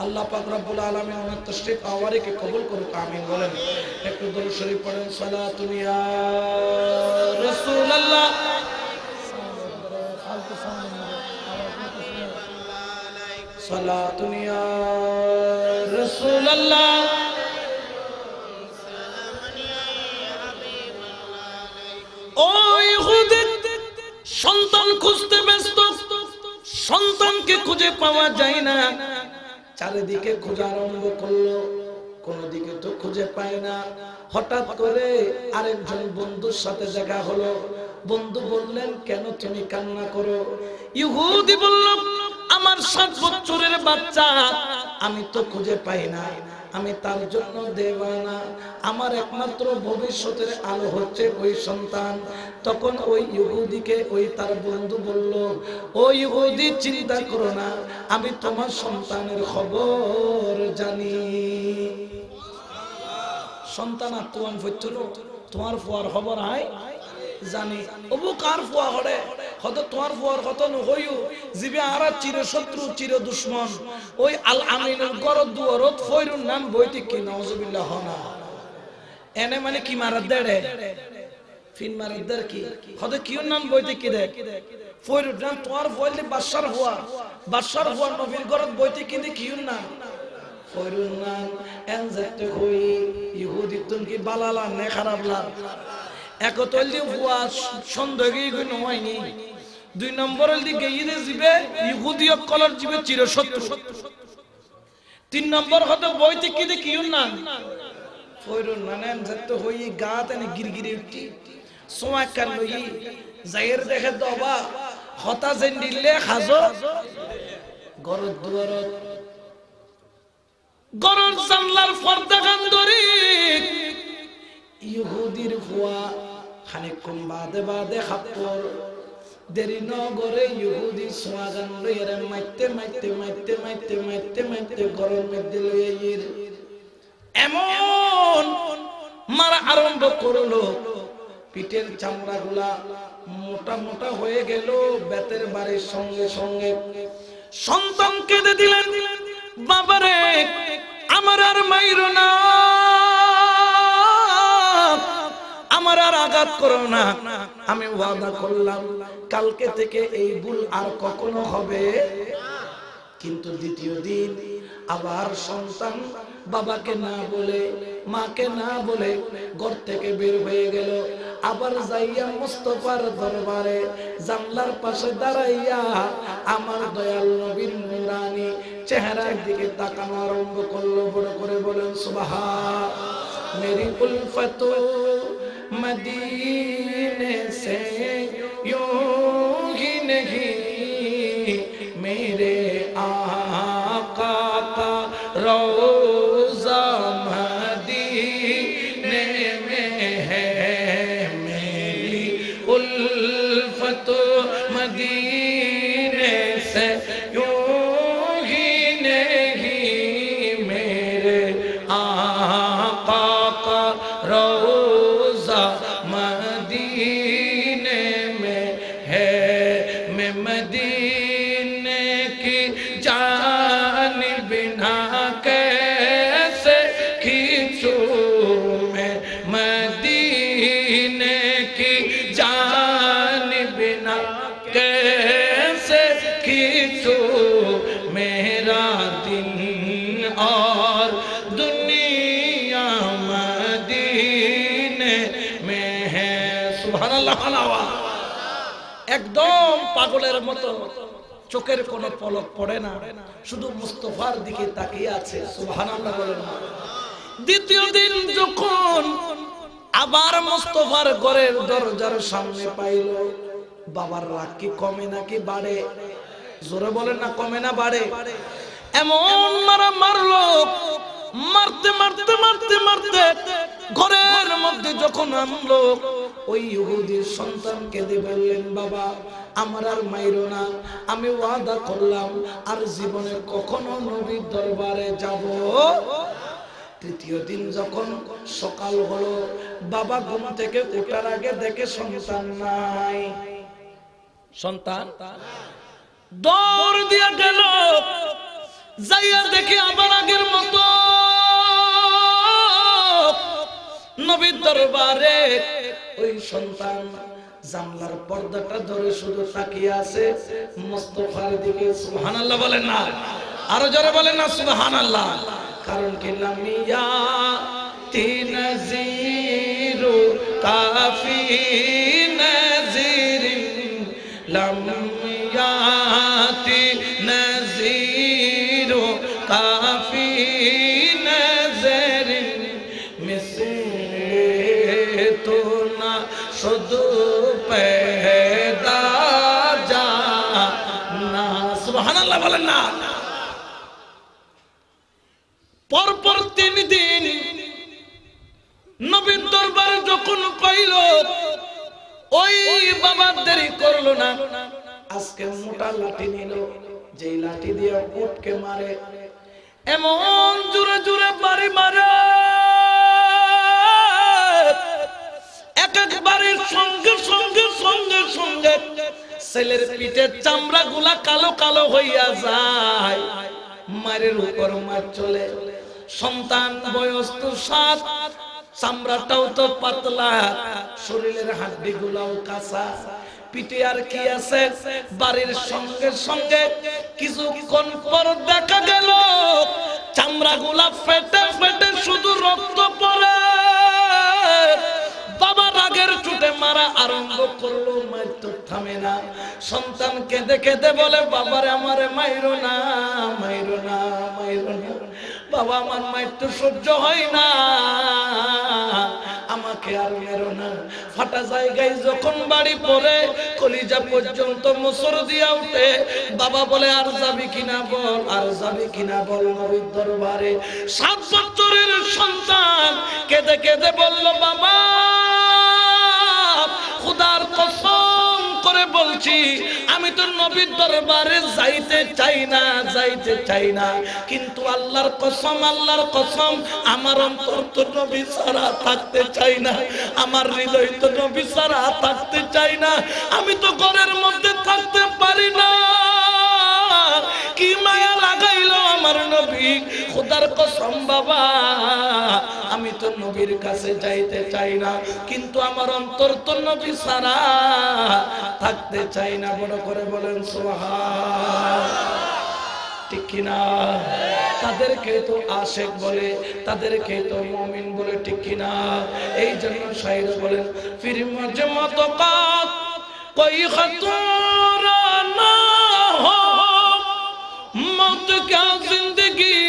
S1: আল্লাহ পাক রব্বুল আলামিন ওনার তাশরীফ আওয়ারিকে কবুল করুক আমিন বলেন একটু দরুদ শরীফ পড়েন সালাতুন ইয়া রাসূলুল্লাহ সালাতুন ইয়া রাসূলুল্লাহ ওই ইহুদি সন্তান খুঁজতে ব্যস্ত সন্তানকে খুঁজে পাওয়া যায় না চারিদিকে খোঁজা আরম্ভ করলো কোন দিকে তো খুঁজে পায় না হঠাৎ করে আরেকজন বন্ধুর সাথে দেখা হলো বন্ধু বললেন কেন তুমি কান্না করো ইহুদি বলল আমার 7 বছরের বাচ্চা আমি তো খুঁজে পাই না আমি তার জন্য দেওয়ানা আমার একমাত্র ভবিষ্যতের আলো হচ্ছে ওই সন্তান তখন ওই ইহুদিকে ওই তার বন্ধু বলল ও ইহুদি চিন্তা করো না আমি তোমার সন্তানের খবর জানি সন্তান আত্মবান হচ্ছিল তোমার ফুয়ার খবর আয় জানি ওবু কার ফুয়া হরে হয়তো তোমার ফুয়ার কত নহইও জিবে আরা চির শত্রু চির দুশমন ওই আল আমিনের গরদ দুয়ারত ফয়রুন নাম বইতে কি নাউজুবিল্লাহ না এনে মানে কি মারাদ দেড়ে ফিন মারাদ দের কি হয়তো কিউর নাম বইতে কি দে ফয়রুন নাম তোমার ফয়লি বাদশার হুয়া নবীর গরদ বইতে কি দে কিউর নাম ফয়রুন নাম এনজাতে কই ইহুদি তুন কি বালালা নে খারাপলা একতলি হুয়া সন্দেহী কোন হয়নি 2 নম্বরের দিকে ইদে জিবে ইহুদিয় কলর জিবে চির শত্রু 3 নম্বর হতে বইতে কি দে কিউর নাম ফয়রুন মানে এনজাতে হই গাতে নে গিরগিরে উঠি সোয়া কান লই জায়ের দেখে দবা হতা জেন দিলে খাজো গরদ দুয়ারত গরর জানলার পর্দা গান ধরি ইহুদির ফুয়া খানিকক্ষণ বাদে বাদে খাপর দেরি নগরে ইহুদি সোয়া গান লইরে মাইতে গরর মধ্যে লইয়ের এমন মারা আরম্ভ করলো পিঠের চামড়া গুলা মোটা মোটা হয়ে গেল বেতের বাড়ির সঙ্গে সঙ্গে সন্তান কেঁদে দিলেন বাবারে আমার আর মাইরো না আমার আর আঘাত করো না। আমি ওয়াদা করলাম কালকে থেকে এই ভুল আর কখনো হবে। কিন্তু দ্বিতীয় দিন আবার সন্তান বাবাকে না বলে মাকে না বলে ঘর থেকে বের হয়ে গেল। আবার যাইয়া মুস্তাফার দরবারে জানলার পাশে দাঁড়াইয়া আমার দয়াল নবীর নূরানি চেহারার দিকে তাকানো আরম্ভ করলো। বড় করে বলেন সুবহান। মেরি উলফত মদীনে সে यूं ही नहीं मेरे आका का रोज़ा मदीने में है। मेरी उल्फत मदीने से यूं ही नहीं मेरे आका का रोज़ा मदीने में है। मैं मदीने की जानिब ना कैसे खींचूं, मैं मदीने की जानिब ना कैसे खींचूं। मेरा दिन और दुनिया मदीने में है। सुबहानाल्लाह। একদম পাগলের মতো চোখের কোনো পলক পড়ে না, শুধু মুস্তাফার দিকে তাকিয়ে আছে। সুবহানাল্লাহ বলেন। দ্বিতীয় দিন যখন আবার মুস্তাফার ঘরের দরজার সামনে পাইল, বাবার রাগ কি কমে নাকি বাড়ে? জোরে বলেন না, কমে না বাড়ে? এমন মারা মারলো, মারতে মারতে মারতে মারতে ঘরের মধ্যে যখন আনলো, ওই ইহুদির সন্তান কেঁদে বললেন, বাবা আমার আর মাইরো না, আমি ওয়াদা করলাম আর জীবনে কখনো নবীর দরবারে যাব। তৃতীয় দিন যখন সকাল হলো, বাবা ঘুম থেকে ওঠার আগে দেখে সন্তান নাই। সন্তান দৌড় দিয়ে গেল, যাইয়া দেখে আবার আগের মতো নবীর দরবারে ওই সন্তান জানলার পর্দাটা ধরে শুধু তাকিয়ে আছে মুস্তাফার দিকে। সুবহানাল্লাহ বলেন না, আরো জোরে বলেন না সুবহানাল্লাহ। কারণ কি লামিয়া তিন নজিরু কাফি নজিরিন লামিয়া তিন নজিরু কাফি নজিরিন মিসলে তো না শুধু পেদা জানা। সুবহানাল্লাহ বলেন না। পরপর 3 দিন নবীর দরবারে যখন পাইল, ওই বাবা দেরি করলো না, আজকে মোটা লাঠি নিল, যেই লাঠি দিয়ে উটকে মারে, এমন জোরে জোরে বাড়ি মারে, এক একবারের সঙ্গে সঙ্গে সঙ্গে সঙ্গে ছেলের পিঠের চামড়া গুলা কালো কালো হইয়া যায়। মায়ের উপর মার চলে, সন্তান বয়স তো 7, চামড়াটাও তো পাতলা, শরীরের হাড্ডি গুলাও কাঁচা, পিঠে আর কি আছে। বাড়ির সঙ্গে সঙ্গে কিছুক্ষণ পর দেখা গেল চামড়া গুলা ফেটে ফেটে শুধু রক্ত পড়ে। বাবা রাগের চোটে মারা আরম্ভ করলো, মায়ের তো থামে না। সন্তান কেঁদে কেঁদে বলে, বাবারে আমারে মাইরো না, মাইরো না, মাইরো না, বাবা আমার মায়ের তো সহ্য হয় না, আমাকে আর মেরো না। ফাটা জায়গায় যখন বাড়ি পড়ে কলিজা পর্যন্ত মোচর দিয়া উঠে, বাবা বলে, আর যাবি কিনা বল, আর যাবি কিনা বল নবীর দরবারে। 7 বছরের সন্তান কেঁদে কেঁদে বলল, বাবা খোদার কসম করে বলছি, আমি তো নবীর দরবারে যাইতে চাই না, যাইতে চাই না, কিন্তু আল্লাহর কসম, আল্লাহর কসম, আমার অন্তর তো নবী ছাড়া থাকতে চাই না, আমার হৃদয় তো নবী ছাড়া থাকতে চাই না, আমি তো ঘরের মধ্যে থাকতে পারি না। কি মায়া লাগাইলো আমার আমার নবী খোদার কসম বাবা আমি তো নবীর কাছে যাইতে চাই না কিন্তু আমার অন্তর তো নবী ছাড়া থাকতে চাই না বড় করে বলেন সুবহানাল্লাহ ঠিক কি না তাদেরকে তো আশিক বলে তাদেরকে তো মুমিন বলে ঠিক কি না এই জন্য শায়র বলেন ফির মুঝে মত কাত कोई खतूर ना हो मौत क्या जिंदगी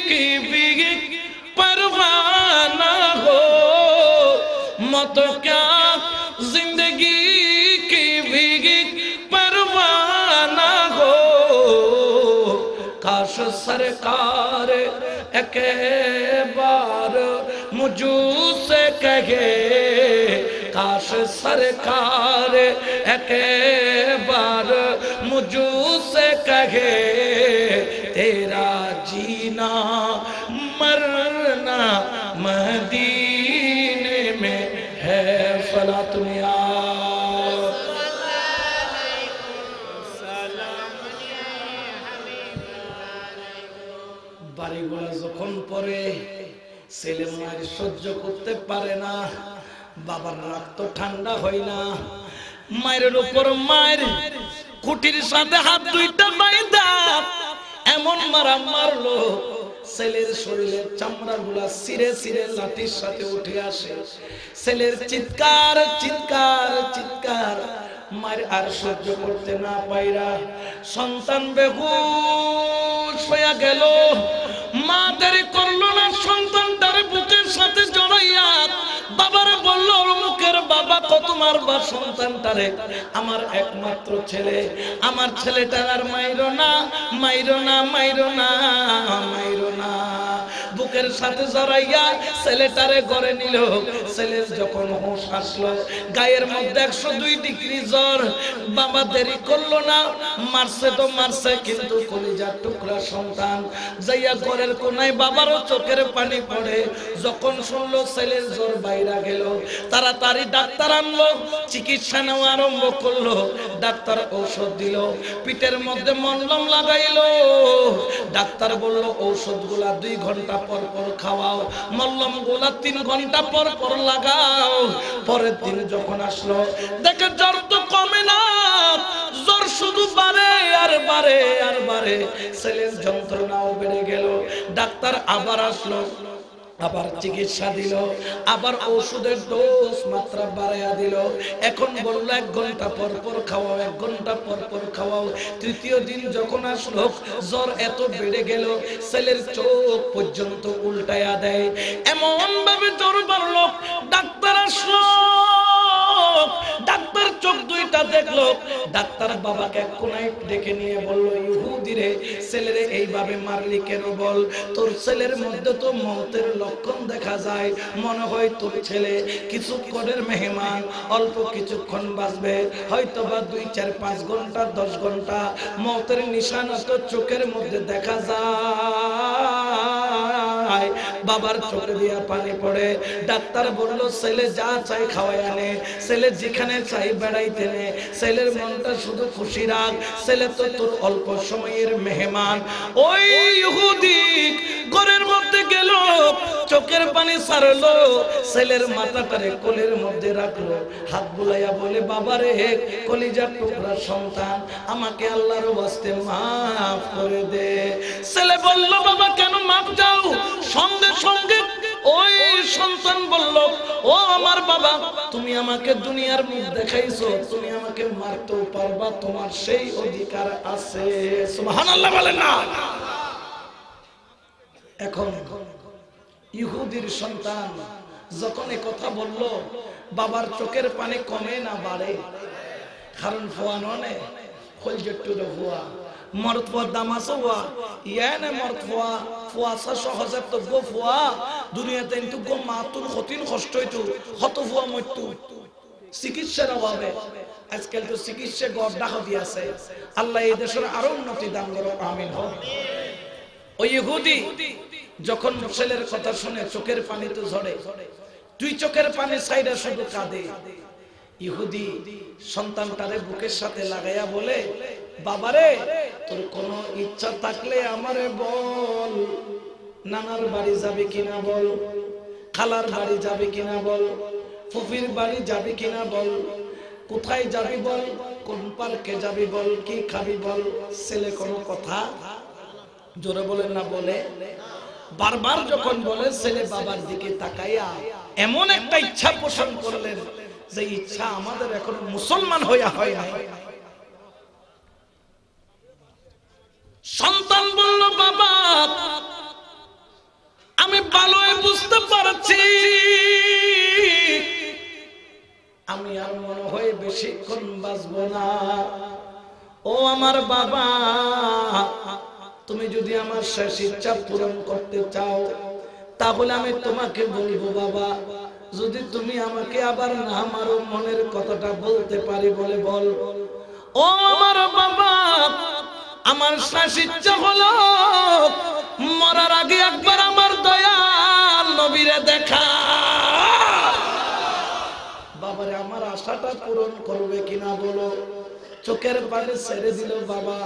S1: की भी परवाह ना हो मौत क्या जिंदगी की भी परवाह ना हो काश सरकार एक बार मुझसे कहे काश सरकार एक बार मुझसे कहे तेरा जीना मरना मदीने में है फला दुनिया বাড়িগুলো যখন পরে ছেলে মায়ের সহ্য করতে পারে না বাবার রাগ তো ঠান্ডা হয় না মায়ের উপর মায়ের কুটির সাথে হাত দুইটা বাইন্ধা এমন মারা মারলো ছেলের শরীরের চামড়া গুলা ছিঁড়ে ছিঁড়ে লাঠির সাথে উঠে আসে ছেলের চিৎকার চিৎকার চিৎকার মায়ের আর সহ্য করতে না পাইরা সন্তান বেহুশ হয়ে গেল মা দেরি করলো না সন্তানটার বুকের সাথে জড়াইয়া বাবারে বললো মুখের বাবা কত মারবা সন্তানটারে আমার একমাত্র ছেলে আমার ছেলেটার আর মাইরো না মাইরো না মাইরো না মাইরো না বুকের সাথে জড়াইয়া ছেলেটারে ঘরে নিল ছেলের যখন হুঁশ আসলো গায়ের মধ্যে 102 ডিগ্রি জ্বর বাবা দেরি করলো না মারছে তো মারছে কিন্তু কলিজার টুকরা সন্তান যাইয়া ঘরের কোনায় বাবারও চোখের পানি পড়ে যখন শুনলো ছেলের জ্বর বাইরে গেল তাড়াতাড়ি ডাক্তার আনলো চিকিৎসা নেওয়া আরম্ভ করলো ডাক্তার ঔষধ দিল পিঠের মধ্যে মলম লাগাইলো ডাক্তার বলল ঔষধগুলা 2 ঘন্টা পর পর খাওয়াও মলমগুলা 3 ঘন্টা পর পর লাগাও পরের দিন যখন আসলো দেখে জ্বর তো কমে না জ্বর শুধু বাড়ে আর বাড়ে আর বাড়ে ছেলের যন্ত্রণাও বেড়ে গেল ডাক্তার আবার আসলো আবার চিকিৎসা দিল আবার ওষুধের ডোজ মাত্রা বাড়াইয়া দিল এখন বলল 1 ঘন্টা পর পর খাওয়াও 1 ঘন্টা পর পর খাওয়াও তৃতীয় দিন যখন আসলো জ্বর এত বেড়ে গেল ছেলের চোখ পর্যন্ত উল্টায়া দেয় এমন ভাবে জ্বর বাড়লো ডাক্তার আসলো ডাক্তার চোখ দুইটা দেখলো ডাক্তার বাবাকে এক কোনায় ডেকে নিয়ে বলল ইহুদি রে ছেলেরে এইভাবে মারলি কেন বল তোর ছেলের মধ্যে তো মওতের লক্ষণ দেখা যায় মনে হয় তোর ছেলে কিছুক্ষণের মেহমান অল্প কিছুক্ষণ বাঁচবে হয়তো বা 2 4 5 ঘন্টা 10 ঘন্টা মওতের নিশানা তো চোখের মধ্যে দেখা যায় বাবার চোখে দিয়া পানি পড়ে ডাক্তার বলল ছেলে যা চাই খাওয়াই আনে ছেলে যেখানে চাই বেড়াইতে নে ছেলের মনটা শুধু খুশি রাখ ছেলে তো তোর অল্প সময়ের মেহমান ওই ইহুদি ঘরের মধ্যে গেল চোখের পানি ছাড়লো ছেলের মাথাটারে কোলের মধ্যে রাখলো হাত বুলাইয়া বলে বাবারে কলিজার টুকরা সন্তান আমাকে আল্লাহর ওয়াস্তে মাফ করে দে ছেলে বলল বাবা কেন মাফ চাও সঙ্গে সঙ্গে ওই সন্তান বলল ও আমার বাবা তুমি আমাকে দুনিয়ার মুখ দেখাইছো তুমি আমাকে মারতেও পারবা তোমার সেই অধিকার আছে সুবহানাল্লাহ বলেন না এখন ইহুদির সন্তান যখন এই কথা বলল বাবার চোখের পানি কমে না বাড়ে কারণ ফোয়া ননে খলজট্টুর ফোয়া মর্দ ফোয়া দামাসা ফোয়া ইয়ানে মর্দ ফোয়া ফোয়া সা সহজে তো গো ফোয়া দুনিয়াতে কিন্তু গো মাতুর কঠিন কষ্ট হইতো কত ফোয়া মরতো চিকিৎসার অভাবে আজকাল তো চিকিৎসা গড় ডাক দিয়েছে আল্লাহ এই দেশের আরো উন্নতি দান করো আমিন হোক ওই ইহুদি যখন ছেলের কথা শুনে চোখের পানি তো ঝরে 2 চোখের পানি ছাইরা শুধু কাঁদে ইহুদি সন্তানটারে বুকের সাথে লাগাইয়া বলে বাবারে তোর কোনো ইচ্ছা থাকলে আমারে বল, নানার বাড়ি যাবে কিনা বল, খালার বাড়ি যাবে কিনা বল, ফুফির বাড়ি যাবে কিনা বল, কোথায় যাবি বল, কোন পার্কে যাবি বল, কি খাবি বল। ছেলে কোনো কথা জোরে বলেন না বলে, বারবার যখন বলে ছেলে বাবার দিকে তাকাইয়া এমন একটা ইচ্ছা পোষণ করলেন যে ইচ্ছা আমাদের এখন মুসলমান হইয়া হয় না। সন্তান বলল বাবা আমি ভালোই বুঝতে পারছি আমি আর মনে হয় বেশিক্ষণ বাঁচব না। ও আমার বাবা তুমি যদি আমার শেষ ইচ্ছা পূরণ করতে চাও তাহলে আমি তোমাকে বলবো বাবা, যদি তুমি আমাকে আবার না মারো মনের কথাটা বলতে পারি বলে বল। ও আমার বাবা আমার শেষ ইচ্ছা হলো মরার আগে একবার আমার দয়াল নবীরে দেখা। বাবারে আমার আশাটা পূরণ করবে কিনা বলো। চোখের পানি ছেড়ে দিল বাবা।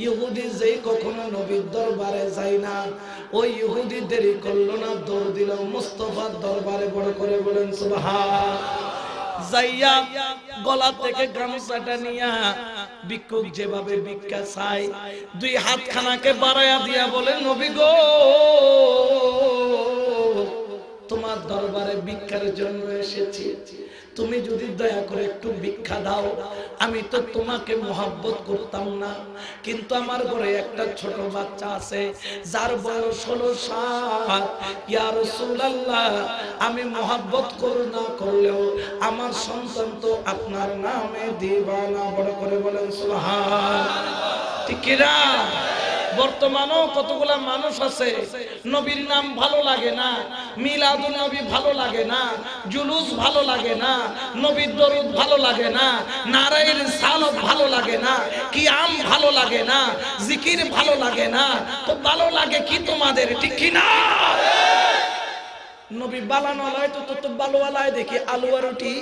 S1: ইহুদি যেই কখনো নবীর দরবারে যায় না, ওই ইহুদি দেরি করলো না, দৌড় দিল মুস্তাফার দরবারে। বড় করে বলেন সুবহান। যাইয়া গলা থেকে গামছাটা নিয়া ভিক্ষুক যেভাবে ভিক্ষা চায় দুই হাতখানাকে বাড়াইয়া দিয়া বলে নবী গো তোমার দরবারে ভিক্ষার জন্য এসেছি, তুমি যদি দয়া করে একটু ভিক্ষা দাও। আমি তো তোমাকে মহব্বত করতাম না, কিন্তু আমার ঘরে একটা ছোট বাচ্চা আছে যার বয়স হলো 7। ইয়া রাসূলুল্লাহ আমি মহব্বত করু না করলেও আমার সন্তান তো আপনার নামে দিওয়ানা। বড় করে বলেন সুবহান। ঠিক কি না? বর্তমানেও কতগুলা মানুষ আছে নবীর নাম ভালো লাগে না, মিলাদুন নবী ভালো লাগে না, জুলুস ভালো লাগে না, নবীর দরুদ ভালো লাগে না, নারায়ের রিসালাত ভালো লাগে না, কিয়াম ভালো লাগে না, জিকির ভালো লাগে না। তো ভালো লাগে কি তোমাদের? ঠিক কি না? নবী বালানো লয় তো বালোয়ালায় দেখি আলুয়া রুটি,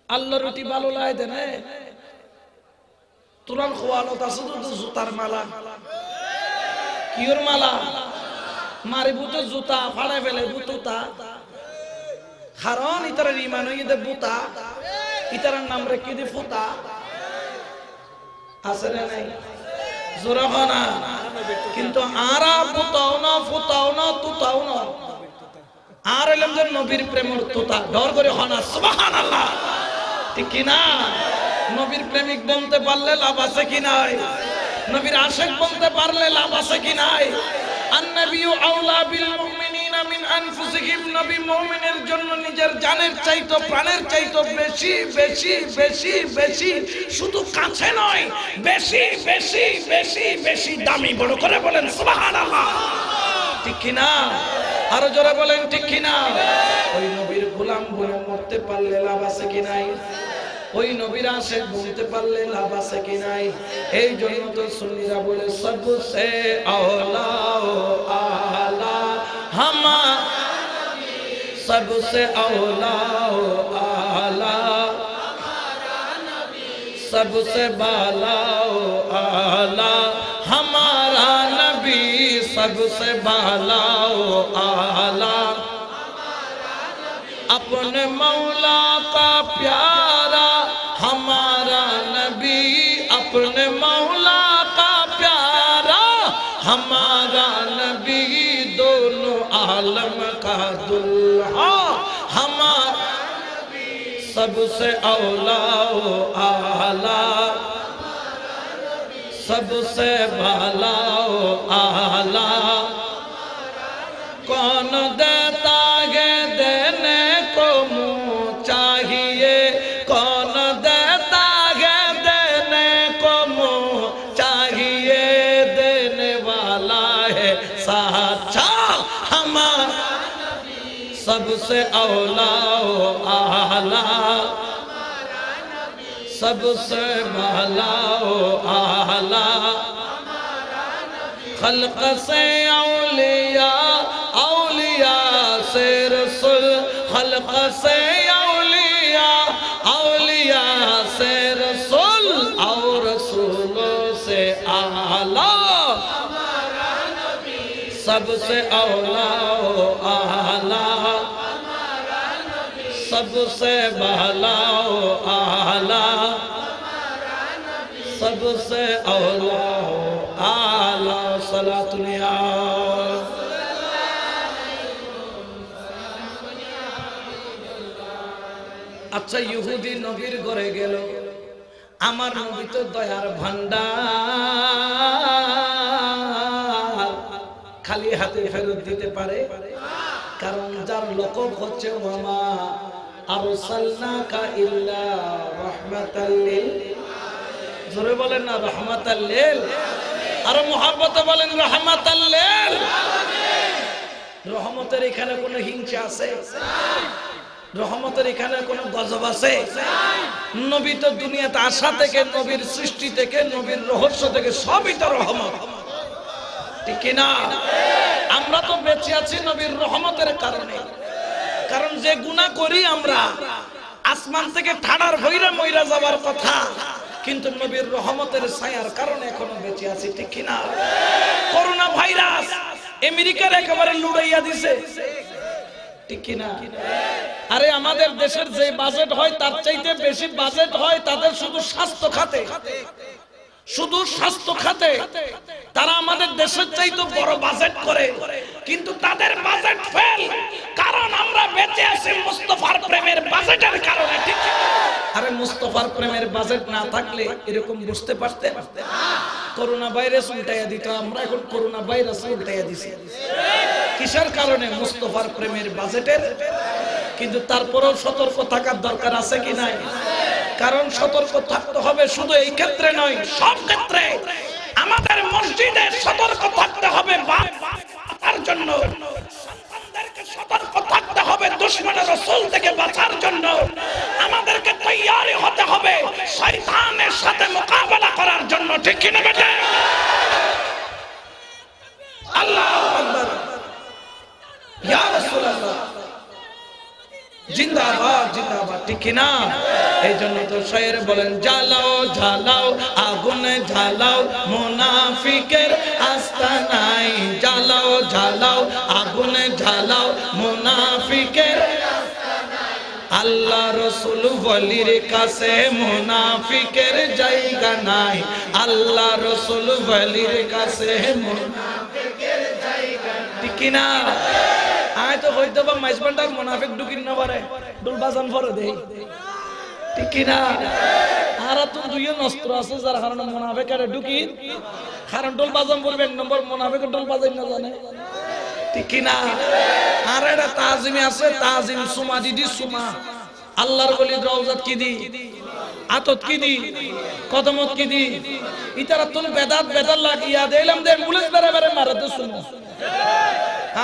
S1: আল্লাহ রুটি ভালো লাগে দেনে তুরান খোয়ালত আছে তো জুতার মালা। কিওর মালা? মারি বুতে জুতা ফাড়াই ফেলে বুতুতা। কারণ ইতারের ইমান হইতে বুতা, ইতারের নাম রেখে দি ফুতা। আছে না নাই? জোরে না। কিন্তু আরা বুতাও না, ফুতাও না, তুতাও না। আর এলাম যে নবীর প্রেমর তুতা। ডর করে হনা সুবহানাল্লাহ। ঠিক কি না? নবীর প্রেমিক বলতে পারলে লাভ আছে কি নাই? নবীর আশিক বলতে পারলে লাভ আছে কি নাই? আন-নাবিয়্যু আওলা বিল মুমিনিনা মিন আনফুসিহিম। নবী মুমিনের জন্য নিজের জানের চাইতে প্রাণের চাইতে বেশি বেশি বেশি বেশি, শুধু কাছে নয় বেশি বেশি বেশি বেশি দামি। বড় করে বলেন সুবহানাল্লাহ। ঠিক কি না? আরো জোরে বলেন ঠিক কি না? ওই নবীর গোলাম বলে মরতে পারলে লাভ আছে কি নাই? ওই নবীর আশিক বলতে পারলে লাভ আছে কি নাই? এই জন্য তো সুন্নিরা বলে সবসে আওলা ও আলা হামারা নবী, সবসে আওলা ও আলা হামারা নবী, সবসে বালা ও আলা হামারা নবী, সবসে বালা ও আলা হামারা নবী। अपने मौला का प्यारा हमारा नबी, अपने मौला का प्यारा हमारा नबी, दोनों आलम का दुल्हा हमारा नबी, सबसे औला ओ आला हमारा नबी, सबसे बाला ओ आला हमारा नबी। कौन देता है देने को मुँह चाहिए, कौन देता है देने को मुँह चाहिए, देने वाला है साचा हमारा नबी, सबसे औला ओ आला हमारा नबी, सबसे बाला ओ आला हमारा नबी। खल्क से औलिया, औलिया से रसूल, खल्क से औलिया, औलिया से रसूल, सबसे औला आला सबसे बहला आला सबसे औला आला सलातुनिया। আচ্ছা ইহুদি নবীর ঘরে গেল, আমার নবী তো দয়ার ভান্ডার, খালি হাতে ফেরত দিতে পারে? কারণ যার লকব হচ্ছে ওয়ামা আরসালনাকা ইল্লা রাহমাতাল লিল, জোরে বলেন না রাহমাতাল লিল, আর মুহাব্বতে বলেন রাহমাতাল লিল। রহমতের এখানে কোনো হিংসা আছে? রহমতের এখানে কোনো গজব আছে? নবী তো দুনিয়াতে আসা থেকে, নবীর সৃষ্টি থেকে, নবীর রহস্য থেকে সবই তো রহমত, ঠিক না? আমরা তো বেঁচে আছি নবীর রহমতের কারণে। কারণ যে গুনাহ করি আমরা, আসমান থেকে ঠাডার ভইরা মইরা যাওয়ার কথা, কিন্তু নবীর রহমতের ছায়ার কারণে এখনো বেঁচে আছি, ঠিক না? করোনা ভাইরাস আমেরিকার একেবারে লুড়াইয়া দিছে, ঠিক না? আরে আমাদের দেশের যে বাজেট হয় তার চাইতে বেশি বাজেট হয় তাদের শুধু স্বাস্থ্য খাতে, শুধু স্বাস্থ্য খাতে। তারা আমাদের দেশের চাইতে বড় বাজেট করে, কিন্তু তাদের বাজেট ফেল। কারণ আমরা বেঁচে আছি মুস্তাফার প্রেমের বাজেটের কারণে, ঠিক না? আরে মুস্তাফার প্রেমের বাজেট না থাকলে এরকম বুঝতে পারতেন? করোনা ভাইরাস উল্টাইয়া দিত, আমরা এখন করোনা ভাইরাস উল্টাইয়া দিছি। কিসের কারণে? মুস্তাফার প্রেমের বাজেটের। কিন্তু তারপরেও সতর্ক থাকার দরকার আছে কি নাই? কারণ সতর্ক থাকতে হবে শুধু এই ক্ষেত্রে নয়, সব ক্ষেত্রে। আমাদের মসজিদে সতর্ক থাকতে হবে বাঁচার জন্য, সন্তানদেরকে সতর্ক থাকতে হবে দুশমনের রাসূল থেকে বাঁচার জন্য। আমাদেরকে তৈরি হতে হবে শয়তানের সাথে মোকাবেলা করার জন্য, ঠিক কি না বেটা? আল্লাহু আকবার, ইয়া রাসূলুল্লাহ, জিন্দাবাদ জিন্দাবাদ, ঠিক না? এই জন্য তো শায়ের বলেন, জ্বালাও জ্বালাও আগুনে জ্বালাও মুনাফিকের আস্তানায়, জ্বালাও জ্বালাও আগুনে জ্বালাও মুনাফিকের আস্তানায়। আল্লাহ রাসূল ওয়ালির কাছে মুনাফিকের জায়গা নাই, আল্লাহ রাসূল ওয়ালির কাছে মুনাফিকের জায়গা নাই, ঠিক না? আয় তো হইতো বা মাইজবান্ডার মুনাফিক ঢুকিন না পারে, ডুল বাজান পরে দেই, ঠিক না? আর তো দুইও নস্ত্র আছে যার কারণে মুনাফিক আরে ঢুকি, কারণ ডুল বাজান বলবে এক নম্বর মুনাফিক ডুল বাজাই না জানে, ঠিক না? আর এটা তাজিমে আছে, তাজিম সুমা দিদি সুমা, আল্লাহর ওলি রওজাত কি দি, আতত কি দি, কদমত কি দি, ইতারা তুল বেদাত বেদাত লাগিয়া দিলাম দে পুলিশ বেরে বেরে মারাতে শুনো।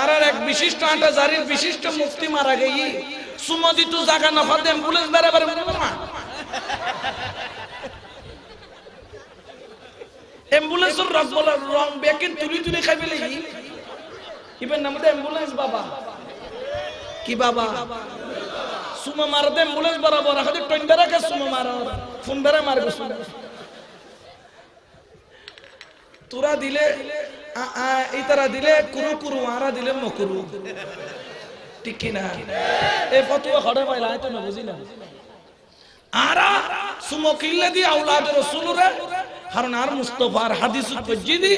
S1: আর এক বিশিষ্ট আটা জারির বিশিষ্ট মুফতি মারা গেই, সুমদি তো জায়গা না ফাদে অ্যাম্বুলেন্স বেরে মা, অ্যাম্বুলেন্সের রং বলার রং বেকিন তুলি তুলি খাই ফেলে ইবেন নাম দে অ্যাম্বুলেন্স বাবা, কি বাবা? সুমা মারতে অ্যাম্বুলেন্স বরাবর হাতে টন্ডারা কে সুমা মারা ফোন বেরে মারবে সুমা। তোরা দিলে এই তারা দিলে কুরু কুরু, আরা দিলে মকুরু, ঠিক না? এই ফতোয়া খড়ে পাইলা তো না, বুঝি না? আরা সুমকিল্লা দি আওলাদ রাসূলরে কারণ আর মুস্তাফার হাদিস পজিদি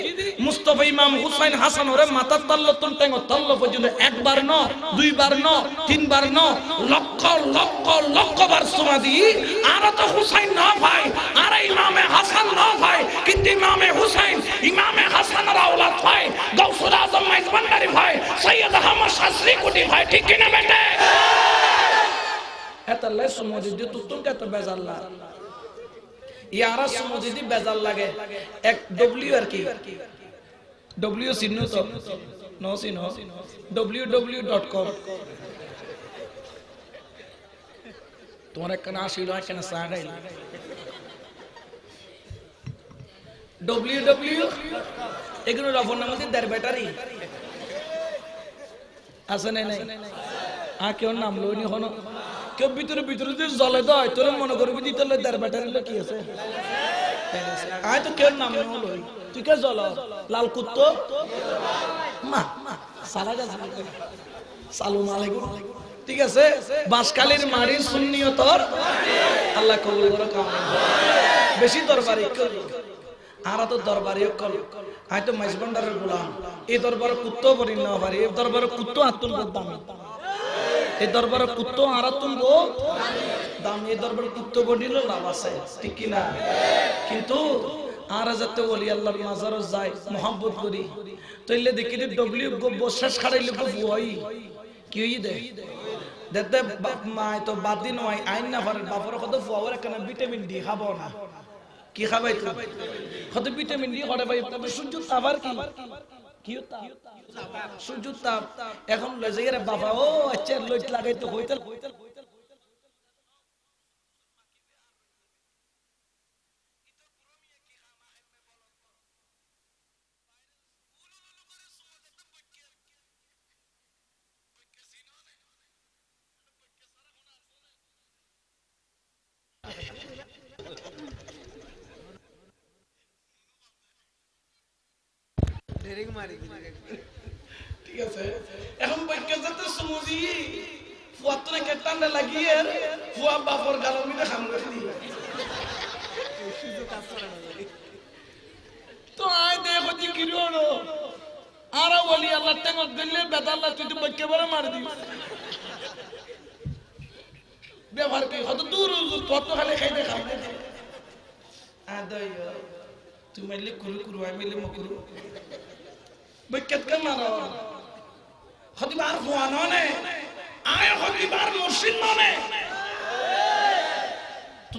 S1: মুস্তাফা ইমাম হুসাইন হাসান ওরে মাথার তাল্লতন টেঙ্গ তাল্ল পর্যন্ত একবার ন, দুইবার ন, তিনবার ন, লক্ষ লক্ষ লক্ষবার সুমা দি। আর তো হুসাইন না ভাই, আর ইমামে হাসান না ভাই, কিন্তু ইমামে হুসাইন ইমামে হাসানের আওলাদ ভাই, গাউসুল আজম মাইজবান্ডারি ভাই, সৈয়দ আহমদ শাস্ত্রী কুটি ভাই, ঠিক কি না বেটা? এটা লাই সুমজি দি তুতুন কে তো বেজাল্লাহ ইয়ারা সুমজি দি বেজাল লাগে। এক ডব্লিউ আর কি ডব্লিউ চিহ্ন তো নো চিহ্ন www.com তোমার একখানা আসিল একখানা চা খাইল www এগুলো রফর নাম দিয়ে দেড় ব্যাটারি আছে নাই নাই আর কেউ নাম লইনি হনো কেউ ভিতরে ভিতরে যদি জলে দেয় তোর মনে করবি দিতে দেড় ব্যাটারি কি আছে আয় তো কেউ নাম হলো তুই কে চল লাল কুত্তো মা সালা গেছে সালাম আলাইকুম ঠিক আছে বাঁশখালীর মারির সুন্নিয়তর আল্লাহ কবুল করে কামিল বেশি দরবারি আর তো দরবারি কল আয় তো মাইজ ভান্ডারের গোলাম এই দরবার কুত্তো বলি না পারি এই দরবার কুত্তো আতুন দামি এই দরবার কুত্তো আর আতুন দামি এই দরবার কুত্তো বডিল লাভ আছে ঠিক কি না কিন্তু আর যাতে ওলি আল্লাহর মাজারও যায় মোহাম্মত করি তইলে দেখি ডব্লিউ বসাস খাড়াইলে ভুয়াই কি হই দে দেখতে মা তো বাদ দিন হয় আইন না পারে বাপর কত ফুয়ার একখানা ভিটামিন ডি খাবো না কি খাবাই তো কত ভিটামিন ডি করে ভাই সূর্য তাপ আর কি সূর্য তাপ এখন লজে রে বাবা ও আচ্ছা লইট লাগাই তো হইতে ঠিক আছে এখন বৈজ্ঞান যাতে সমুজি ফুয়াতরে কেটান্ডা লাগিয়ে ফুয়া বাপর গালমিতে খাম করে দি তো আয় দেখো জি কি রোনো আর ওলি আল্লাহ টাঙ্গত দিলে বেদাল্লাহ তুই তো বৈজ্ঞা বড় মার দি ব্যবহার কি কত দূর কত খালি খাইতে খাম আদয় তুই মাইলে কুরু কুরু আই মাইলে মকুরু বৈজ্ঞাত কে মারো খতিবার ফুয়া ননে আয় খতিবার মুর্শিদ ননে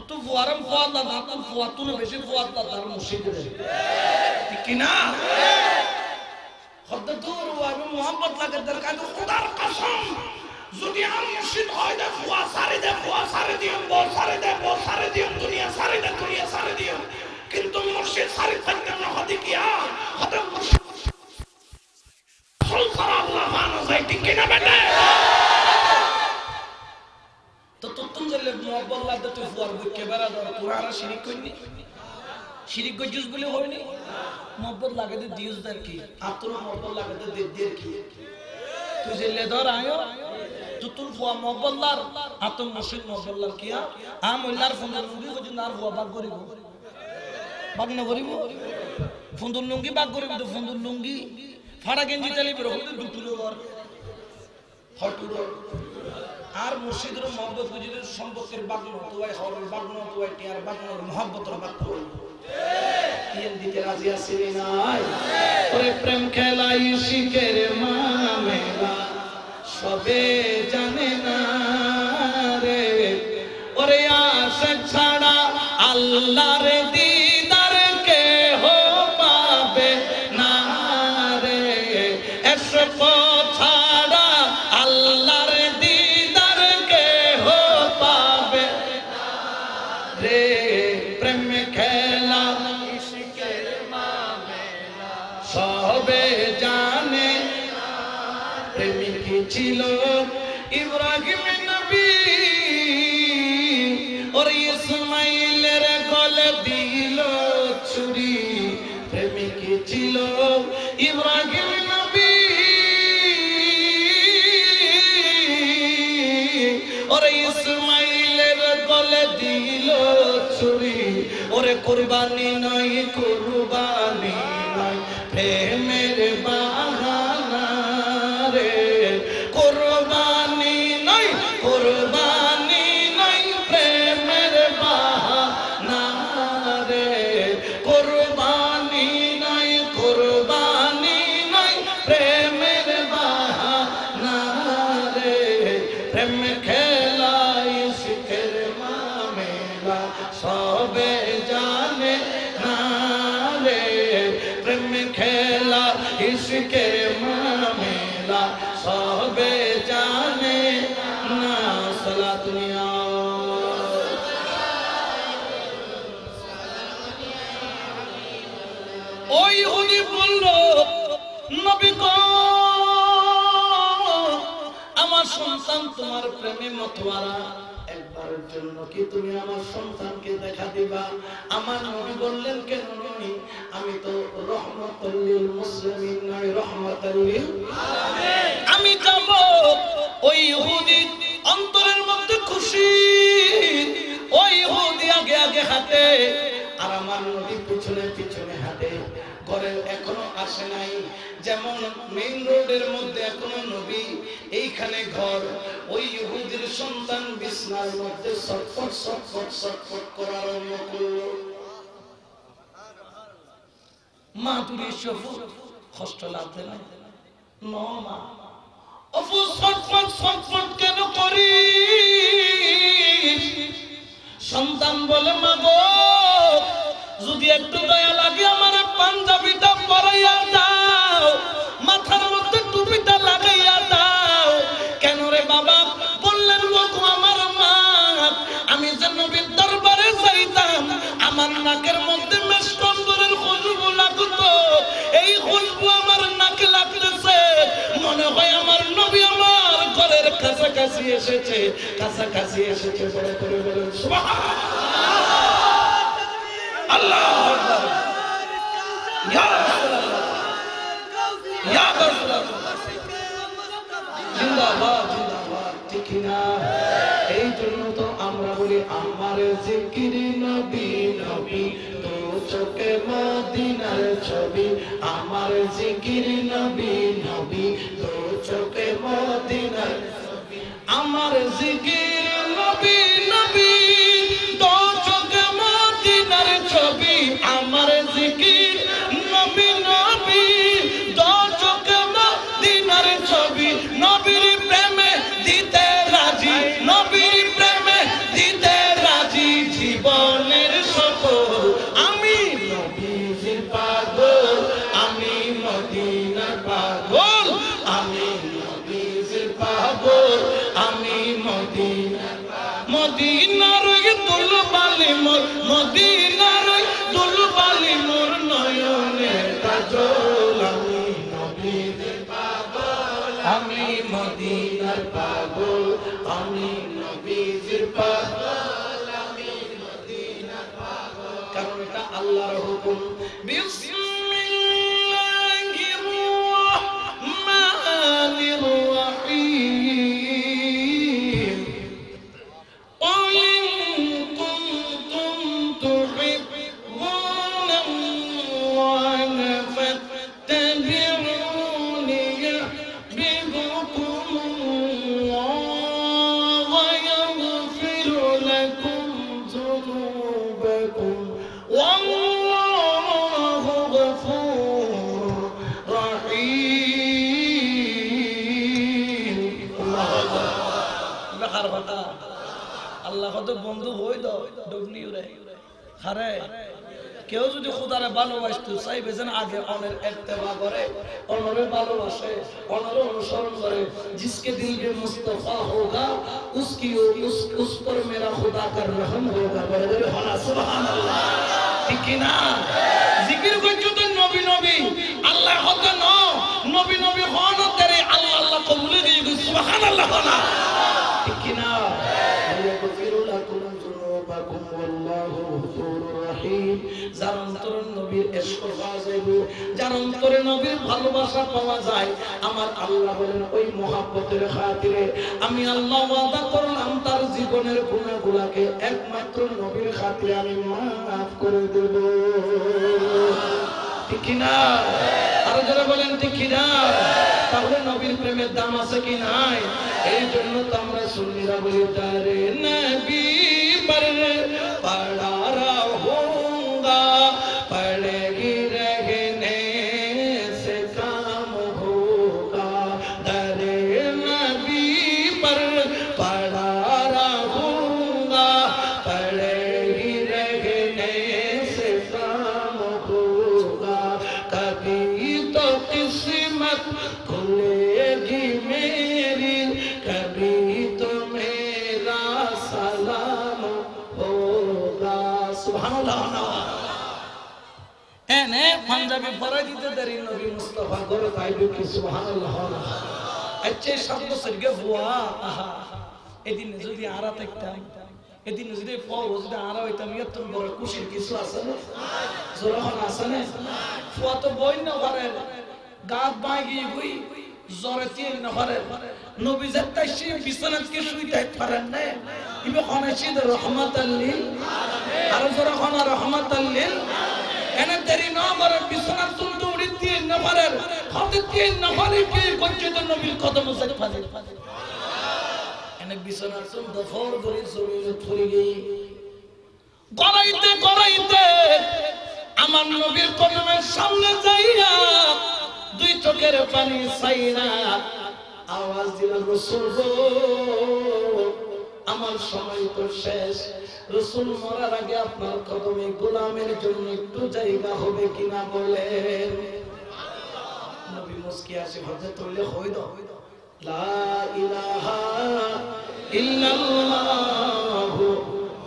S1: তো ফুয়ারম ফুয়া না তো ফুয়া তুনে বেশি ফুয়া তার মুর্শিদ ঠিক কি না খদ্দ দূর আমি মোহাম্মদ লাগে দরকার খোদার কসম যদি আর মুর্শিদ হয় দে ফুয়া সারে দিও বল সারে দিও দুনিয়া সারে দিও কিন্তু মুর্শিদ সারে থাকতে না হদি কিয়া হতে মুর্শিদ আল্লাহ মানো যাই ঠিক কি না বেটা তো তুম জলে মোহাম্মদ লাগে তুই ফুয়ার বুকে বেরা দাও পুরারা শিরিক কইনি শিরিক গজুস বলে হয়নি মোহাম্মদ লাগে দে দিউস দর কি আতর মোহাম্মদ লাগে দে দের কি তুই জলে ধর আয়ো তুতুল ফুয়া মোহাম্মদলার আতম মুর্শিদ মোহাম্মদলার কিয়া আমল্লার ফুন্দুর লুঙ্গি গজু নার ফুয়া বাগ করিব বাগ না করিব ফুন্দুর লুঙ্গি বাগ করিব তো ফুন্দুর লুঙ্গি ফাড়া গেঞ্জি চালি বের হইতো দুটুলো ঘর হটুরো আর মুর্শিদের মোহাম্মদ গজুদের সম্পর্কের বাগন তোয়াই হরের বাগন তোয়াই টিয়ার বাগন মোহাম্মতের বাগন তিন দিকে রাজি আসিনি নাই ওরে প্রেম খেলাই শিখের মামেলা সবে জানে না রে ওরে আশিক ছাড়া আল্লাহর দিদার কে হো পাবে না রে এসব ছাড়া আল্লাহর দিদার কে হো পাবে রে প্রেম খেলা ইশকের মামেলা সবে জানে প্রেমিক ছিল ইব্রাহিম নবী और ইসমাইলের গলে দিল ছুরি প্রেমিক ছিল ইব্রাহিম নবী और ইসমাইলের গলে দিল ছুরি ওরে কুরবানি নয় প্রেমের বাহানা রে কুরবানি নয় প্রেমের বাহানা রে কুরবানি নয় প্রেমের বাহানা রে প্রেম খেলাই শিখের মামেলা সবে জানে না রে প্রেম খেলা ইশকের মামেলা সবে জানে না সালাত নিয়া ওই উনি বলল নবী গো আমার সন্তান তোমার প্রেমে মতওয়ারা একবারের জন্য কি তুমি আমার সন্তানকে দেখা দিবা আমার নবী বললেন কেন নবী আমি তো রহমাতুল লিল মুসলিমিন নয় রহমাতুল লিল আলামিন আমি যাব ওই ইহুদি অন্তরের মধ্যে খুশি ওই ইহুদি আগে আগে হাঁটে আর আমার নবী পিছনে পিছনে হাঁটে ঘরে এখনো আসে নাই যেমন মেইন রোডের মধ্যে এখনো নবী এইখানে ঘর ওই ইহুদির সন্তান বিছনার মধ্যে ছটফট ছটফট ছটফট করা আরম্ভ করলো মা তুই সফু কষ্ট লাগবে না ন মা অফু ছটফট ছটফট কেন করি সন্তান বলে মা গো যদি একটু দয়া লাগে আমার পাঞ্জাবিটা পরাইয়া দাও মাথার মধ্যে টুপিটা লাগাইয়া দাও কেন রে বাবা বললেন গো আমার মা আমি যে নবীর দরবারে যাইতাম আমার নাকের মধ্যে মেসকম্বরের খুশবু লাগতো এই খুশবু আমার নাকে লাগতেছে মনে হয় আমার নবী আমার ঘরের কাছাকাছি এসেছে বড় করে বলেন সুবহানাল্লাহ আল্লাহু আকবার ইয়া রাসূলুল্লাহ ইয়া রাসূলুল্লাহ জিন্দাবাদ জিন্দাবাদ ঠিক না এই জন্য তো আমরা বলি আমার জিকির নবী নবী তো চোখে মদিনার ছবি আমার জিকির নবী নবী তো চোখে মদিনার ছবি আমার জিকির নবী নবী তো চোখে মদিনার ছবি আমার জিকির নবী নবী তো চোখে মদিনার ছবি নবীর প্রেমে দিতে রাজি নবীর প্রেমে দিতে রাজি জীবনের সফর আমি নবীজির পাগল আমি মদিনার পাগল আমি নবীজির পাগল আমি মদিনার মদিনার দুলবালি মোর মদিনার দুলবালি মোর নয়নের কাজল আমি নবীজির পাগল আমি মদিনার পাগল আমি নবীজির পাগল আমি মদিনার পাগল কারণ এটা আল্লাহর হুকুম বিসমিল্লাহির রহমানির রহিম قل إن كنتم تحبون الله فاتبعوني يحببكم الله ويغفر لكم ذنوبكم والله غفور رحيم الله أكبر আল্লাহ কত বন্ধু হই দাও ডবনি উড়ে হারে কেউ যদি খোদারে ভালোবাসতো চাইবে যেন আগে অনের ইত্তেবা করে অনরে ভালোবাসে অনরে অনুসরণ করে जिसके दिल में मुस्तफा होगा उसकी उस पर मेरा खुदा का रहम होगा বলে হলা সুবহানাল্লাহ ঠিক কি না জিকির করছো তো নবী নবী আল্লাহ হত ন নবী নবী হন তেরে আল্লাহ আল্লাহ কবুল দিয়ে সুবহানাল্লাহ হলা ঠিক কি না যার অন্তরে নবীর ইশক পাওয়া যাবে যার অন্তরে নবীর ভালোবাসা পাওয়া যায় আমার আল্লাহ বলেন ওই মহব্বতের খাতিরে আমি আল্লাহ ওয়াদা করলাম তার জীবনের গুনাহগুলোকে একমাত্র নবীর খাতিরে আমি মাফ করে দেব ঠিক কি না আর যারা বলেন ঠিক কি না তাহলে নবীর প্রেমের দাম আছে কি নাই এই জন্য তো আমরা সুন্নিরা বলি তারে নবী पर पड़ा रहूंगा पड़ेगी रहने से काम होगा दरे नबी पर पड़ा रहूंगा पड़ेगी रहने से काम होगा कभी तो किस्मत खुलेगी मेरी कभी तो मेरा सलाम होगा सुभान अल्लाह এনে পাঞ্জাবি পরাই দিতে দেরি নবী মুস্তাফা করে তাইবে কি সুবহানাল্লাহ আচ্ছা শব্দ সরগে বুয়া আহা এদিন যদি আরা থাকতাম এদিন যদি ফওজ দা আর হইতাম এত বড় খুশির কিছু আছে না জোরাখন আছে না ফুয়া তো বই না করে গাত বাগি হই জরে তিন না করে নবী যাত্তাই সে বিছানাত কে শুইতে পারেন না ইবে খানাশিদ রহমাতাল লিল আলামিন আর জোরাখন রহমাতাল লিল এনে দেরি না করে বিছানাত তুল দৌড়ি তিন না করে হাতে তিন না করে কি গজ্জে তো নবীর কদম সাথে ফাজে এনে বিছানাত তুল দফর করে জমিনে পড়ে গই গড়াইতে গড়াইতে আমার নবীর কদমের সামনে যাইয়া দুই চোখের পানি ছাইরা আওয়াজ দিল রাসূল গো আমার সময় তো শেষ রাসূল মরার আগে আপনার কদমে গোলামের জন্য একটু জায়গা হবে কিনা বলেন নবী মুস্কি আসে হাতে তুলে হই দাও লা ইলাহা ইল্লাল্লাহ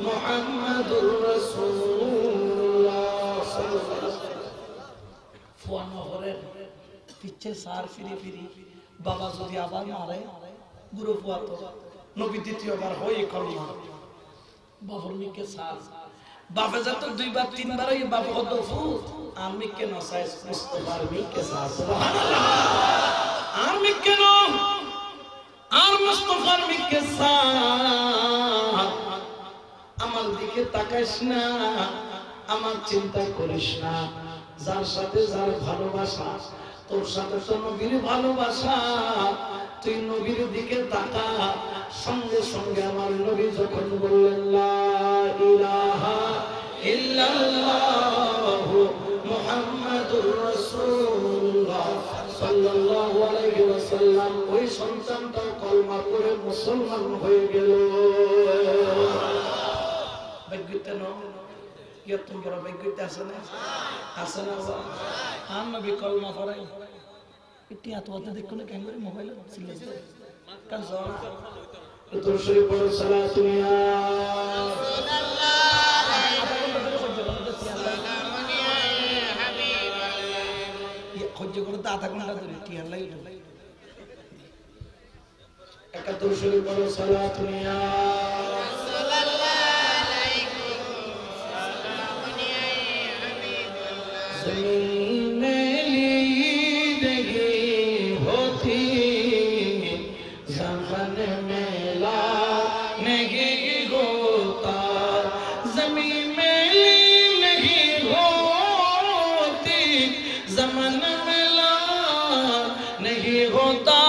S1: মুহাম্মাদুর রাসূলুল্লাহ সাল্লাল্লাহু আলাইহি ওয়াসাল্লাম ফুয়ানো হরে পিছে সার ফিরি ফিরি বাবা যদি আবার মারে গুরু ফুয়া তো নবী দ্বিতীয়বার হই কলমা বাবর মিকে সার বাবা যত দুইবার তিনবার এই বাবা কত ফুট আমি কেন সাইজ মুস্তাফার মিকে সার সুবহানাল্লাহ আমি কেন আর মুস্তাফার মিকে সার আমার দিকে তাকাইস না আমার চিন্তা করিস না যার সাথে যার ভালোবাসা তোর সাথে তো নবীর ভালোবাসা তুই নবীর দিকে তাকা সঙ্গে সঙ্গে আমার নবী যখন বললেন লা ইলাহা ইল্লাল্লাহ মুহাম্মাদুর রাসূলুল্লাহ সাল্লাল্লাহু আলাইহি ওয়াসাল্লাম ওই সন্তানটা কলমা পড়ে মুসলমান হয়ে গেল বেগুতে ন কি তোমরা বেগুতে আছে না আর নবী কলমা পড়ে ইতি আতওয়াতে দেখো না কেন মোবাইল সিলেক্ট কাল জোরা তো শরীফ পড়ো সালাতু ইয়া রাসূলুল্লাহ করতে আধা ঘন্টা ধরে টিয়ার লাগে একাত্তর শরীফ পড়ো সালাতু ইয়া রাসূলুল্লাহ আলাইকুম সালামুন ইয়া হাবিবাল্লাহ জমিন में लीदगी होती ज़मन में ला नहीं होता ज़मीन में नहीं होती ज़मन में ला नहीं होता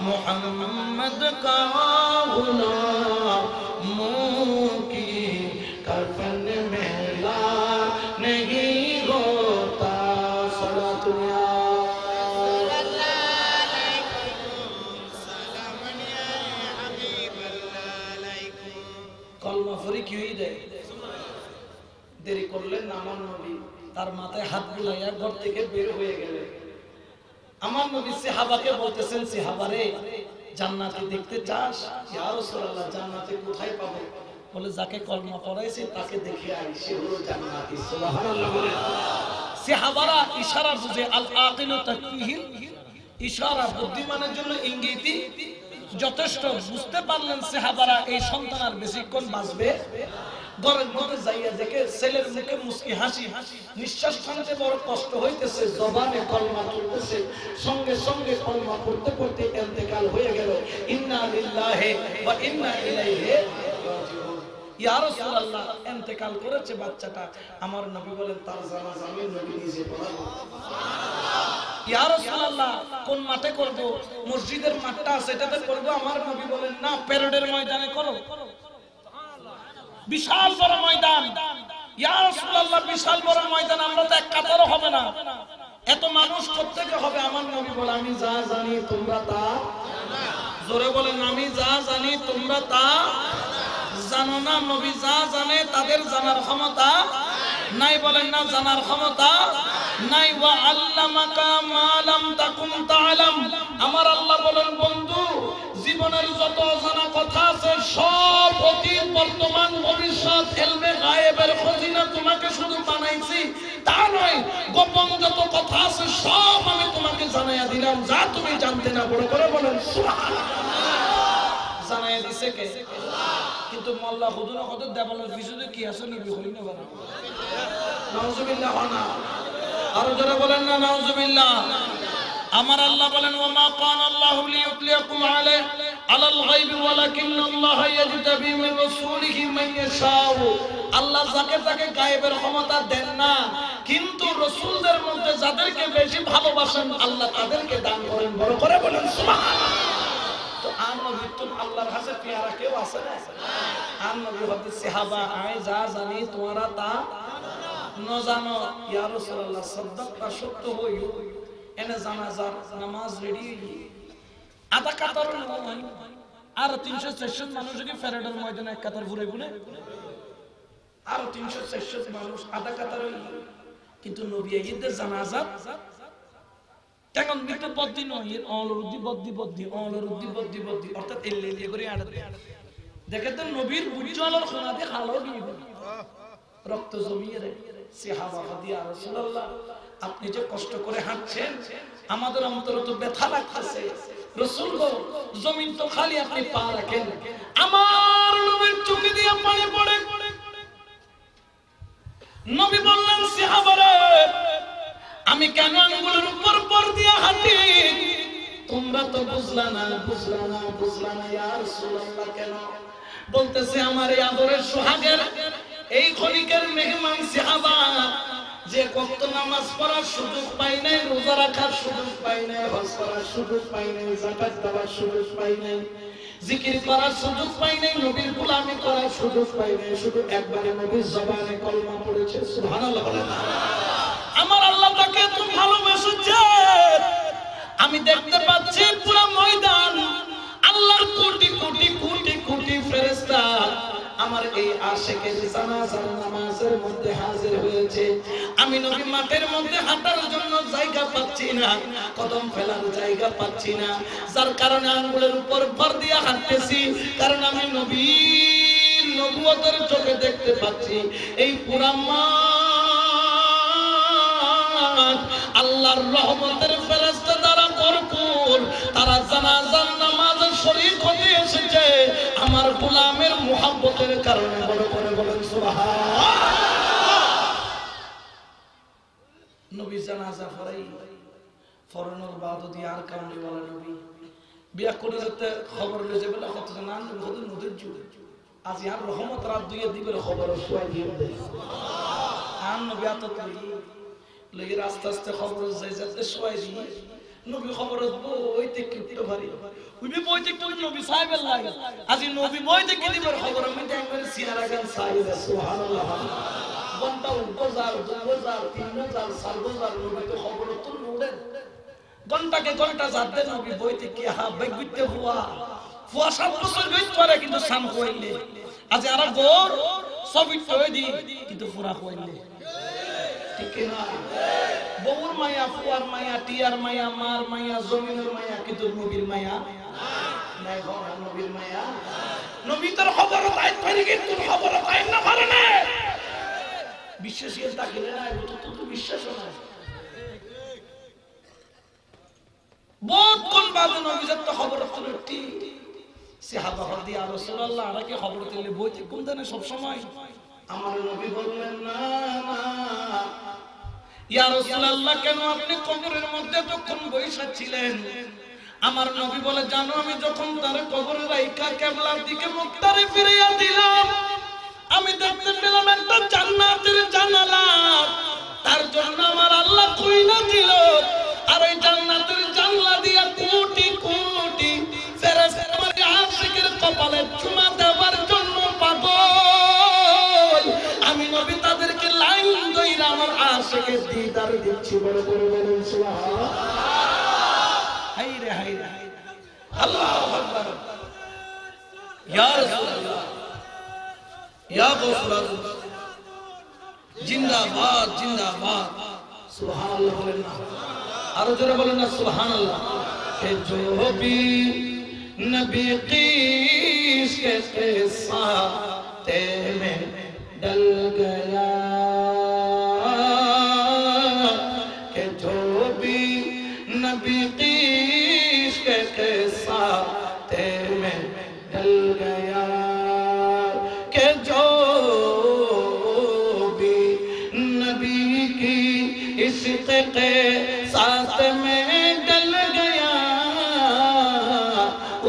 S1: मोहम्मद का गुलामों की कफन में ला नहीं होता सलातु या कलमा फरी क्यों दे देरी করলেন আমার নবী তার মাথায় হাত বুলাইয়া ঘর থেকে বের হয়ে গেলেন আমার নবী সাহাবাকে বলতেছেন সাহাবারে জান্নাতে দেখতে চাস ইয়া রাসূলুল্লাহ জান্নাতে কোথায় পাবো বলে যাকে কলমা পড়াইছে তাকে দেখে আই সে হলো জান্নাতি সুবহানাল্লাহ সাহাবারা ইশারা বুঝে আল আকিলু তাকফিহিল ইশারা বুদ্ধিমানের জন্য ইঙ্গিতই যথেষ্ট বুঝতে পারলেন সাহাবারা এই সন্তান আর বেশিক্ষণ বাঁচবে ঘরের মধ্যে যাইয়া দেখে ছেলের মুখে মুস্কি হাসি নিঃশ্বাস টানতে বড় কষ্ট হইতেছে জবানে কলমা তুলতেছে সঙ্গে সঙ্গে কলমা পড়তে পড়তে ইন্তেকাল হয়ে গেল ইন্না লিল্লাহি ওয়া ইন্না ইলাইহি রাজিউন ইয়া রাসূলুল্লাহ ইন্তেকাল করেছে বাচ্চাটা আমার নবী বলেন তার জানাজা আমি নবী নিজে পড়াবো সুবহানাল্লাহ ইয়া রাসূলুল্লাহ কোন মাঠে করব মসজিদের মাঠটা আছে এটাতে করব আমার নবী বলেন না প্যারেডের ময়দানে করো বিশাল বড় ময়দান ইয়া রাসূলুল্লাহ বিশাল বড় ময়দান আমরা তো এক কাতারও হবে না এত মানুষ প্রত্যেকে হবে আমার নবী বলে আমি যা জানি তোমরা তা জোরে বলেন আমি যা জানি তোমরা তা জানো না নবী যা জানে তাদের জানার ক্ষমতা নাই বলেন না জানার ক্ষমতা নাই ওয়া আল্লামাকা মা লাম তাকুন তাআলাম আমার আল্লাহ বলেন বন্ধু জীবনের যত জানা কথা আছে সব অতীত বর্তমান ভবিষ্যৎ ইলমে গায়েবের খজিনা তোমাকে শুধু বানাইছি তা নয় গোপন যত কথা আছে সব আমি তোমাকে জানাইয়া দিলাম যা তুমি জানতে না বড় করে বলেন সুবহানাল্লাহ জানায় দিছে কে? কিন্তু মোল্লা হুজুর কত দেবালের পিছনে কি আছে নবী হই না বানা নাউজুবিল্লাহ না আর যারা বলেন না নাউজুবিল্লাহ আমার আল্লাহ বলেন ওয়া মা কানা আল্লাহু লিইউতলিয়াকুম আলাল গায়বি ওয়ালাকিন্নাল্লাহা ইয়াজতাবি মিন রাসূলিহি মান ইয়াশাউ আল্লাহ যাকে তাকে গায়েবের ক্ষমতা দেন না কিন্তু রাসূলদের মধ্যে যাদেরকে বেশি ভালোবাসেন আল্লাহ তাদেরকে দান করেন বড় করে বলেন সুবহানাল্লাহ তো আর নবী তো আল্লাহর কাছে প্যারা কেউ আছে না আর নবী হতে সাহাবা আমি যা জানি তোমরা তা ন জানো ইয়া রাসূলুল্লাহ সাদাকতা সত্য হই এনে জানাজার নামাজ রেডি আধা কাতার নয় আর 300-400 মানুষ কি ফেরাডের ময়দানে এক কাতার ঘুরে ঘুরে আর 300-400 মানুষ আধা কাতার কিন্তু নবী ঈদের জানাজা তখন মৃত্যু বদ্দি নয় অলরুদ্দি বদ্দি অর্থাৎ এলে করে আড়াতে দেখে তো নবীর বুঝালোর খোনাতে খালো গিয়ে রক্ত জমিয়ে রে সাহাবা দিয়া রাসূলুল্লাহ আপনি যে কষ্ট করে হাঁটছেন আমাদের অন্তরে তো ব্যথা লাগতেছে রাসূল গো জমিন তো খালি আপনি পা রাখেন আমার নবীর চোখে দিয়ে পানি পড়ে নবী বললেন সাহাবারা আমি কেন আঙ্গুলের উপর পর দিয়ে হাঁটি তোমরা তো বুঝলা না ইয়া রাসূলুল্লাহ কেন বলতেছে আমার এই আদরের সোহাগের এই খনিকের মেহমান সাহাবা যে ওয়াক্ত নামাজ পড়ার সুযোগ পায় নাই রোজা রাখার সুযোগ পায় নাই হজ করার সুযোগ পায় নাই যাকাত দেওয়ার সুযোগ পায় নাই জিকির করার সুযোগ পায় নাই নবীর গোলামি করার সুযোগ পায় নাই শুধু একবারে নবীর জবানে কলমা পড়েছে সুবহানাল্লাহ বলেন আমার আল্লাহ তাকে এত ভালোবাসেছে আমি দেখতে পাচ্ছি পুরো ময়দান আল্লাহর কোটি কোটি কোটি কোটি ফেরেশতা আমার এই আশিকের জানাজার নামাজের মধ্যে হাজির হয়েছে আমি নবী মাঠের মধ্যে হাঁটার জন্য জায়গা পাচ্ছি না কদম ফেলার জায়গা পাচ্ছি না যার কারণে আঙ্গুলের উপর ভর দিয়ে হাঁটতেছি কারণ আমি নবীর নবুয়তের চোখে দেখতে পাচ্ছি এই পুরা মাঠ আল্লাহর রহমতের ফেরেশতা দ্বারা ভরপুর তারা জানাজার নামাজের শরীক হতে এসেছে আমার গোলামের মুহাব্বতের কারণে বড় করে বলেন সুবহানাল্লাহ নবী জানাজা ফরানোর বাদ দিয়ে আর কামলি বলে নবী বিয়া করে যেতে খবর লয়ে বলে কত জানা নবী নদীর জুড়ে আজ আর রহমত রাত দুইয়ে দিবের খবর শুয়াই দিয়ে দেয় আর নবী এত লই আস্তে আস্তে খবর যাই যেতে শুয়াই দিয়ে নবী খবর বইতে কিপটো ভারী উনি বইতে একটু নবী সাহেবের লাগে আজি নবী বইতে কি দিবের খবর আমি একবার সিয়ারা গান সাহেব সুবহানাল্লাহ ঘন্টা উজার 3000 4000 নবী তো খবর তো নোড়ে ঘন্টাকে ঘন্টা যাতে নবী বইতে কি হা বেগুইতে হুয়া 7 বছর গইত করে কিন্তু সাম কইলে আজি আর গোর সবই কই দি কিন্তু পুরা কইলে ঠিক না বউর মায়া ফুয়ার মায়া টিয়ার মায়া মার মায়া জমিনের মায়া কিন্তু নবীর মায়া নাই ঘর নবীর মায়া নবী তোর খবর তাই পারি কিন্তু খবর তাই না পারে না বিশ্বাসীর তাকিলে না তো বিশ্বাস না বহুত কোন বাদ নবী যত খবর তুলতি সাহাবা হদি আর রাসূলুল্লাহ আর কি খবর তুললে বইতে কোন জানে সব সময় আমার নবী বললেন না ইয়া রাসূলুল্লাহ কেন আপনি কবরের মধ্যে তখন বসে ছিলেন আমার নবী বলে জানো আমি যখন তার কবরে রাইখা কিবলার দিকে মুখটারে ফিরিয়ে দিলাম আমি দেখতে পেলাম একটা জান্নাতের জানালা তার জন্য আমার আল্লাহ খুইলা দিল আর ওই জান্নাতের জানলা দিয়া কোটি কোটি ফেরেশতা আমার আশিকের কপালে চুমা দেওয়ার জন্য পাগল আমি নবী তাদেরকে লাইন দইরা আমার আশিকের দিদার দিচ্ছি বড় করে বলেন সুবহানাল্লাহ হায়রে হায়রে আল্লাহু আকবার ইয়া রাসূলুল্লাহ ইয়া গৌসুল জিন্দাবাদ জিন্দাবাদ সুবহানাল্লাহ বলেন না আর জোরে বলেন না সুবহানাল্লাহ কে जो भी नबी कीस के साथे में डल गया के जो भी नबी कीस के साथे में डल इश्क के साथ में डल गया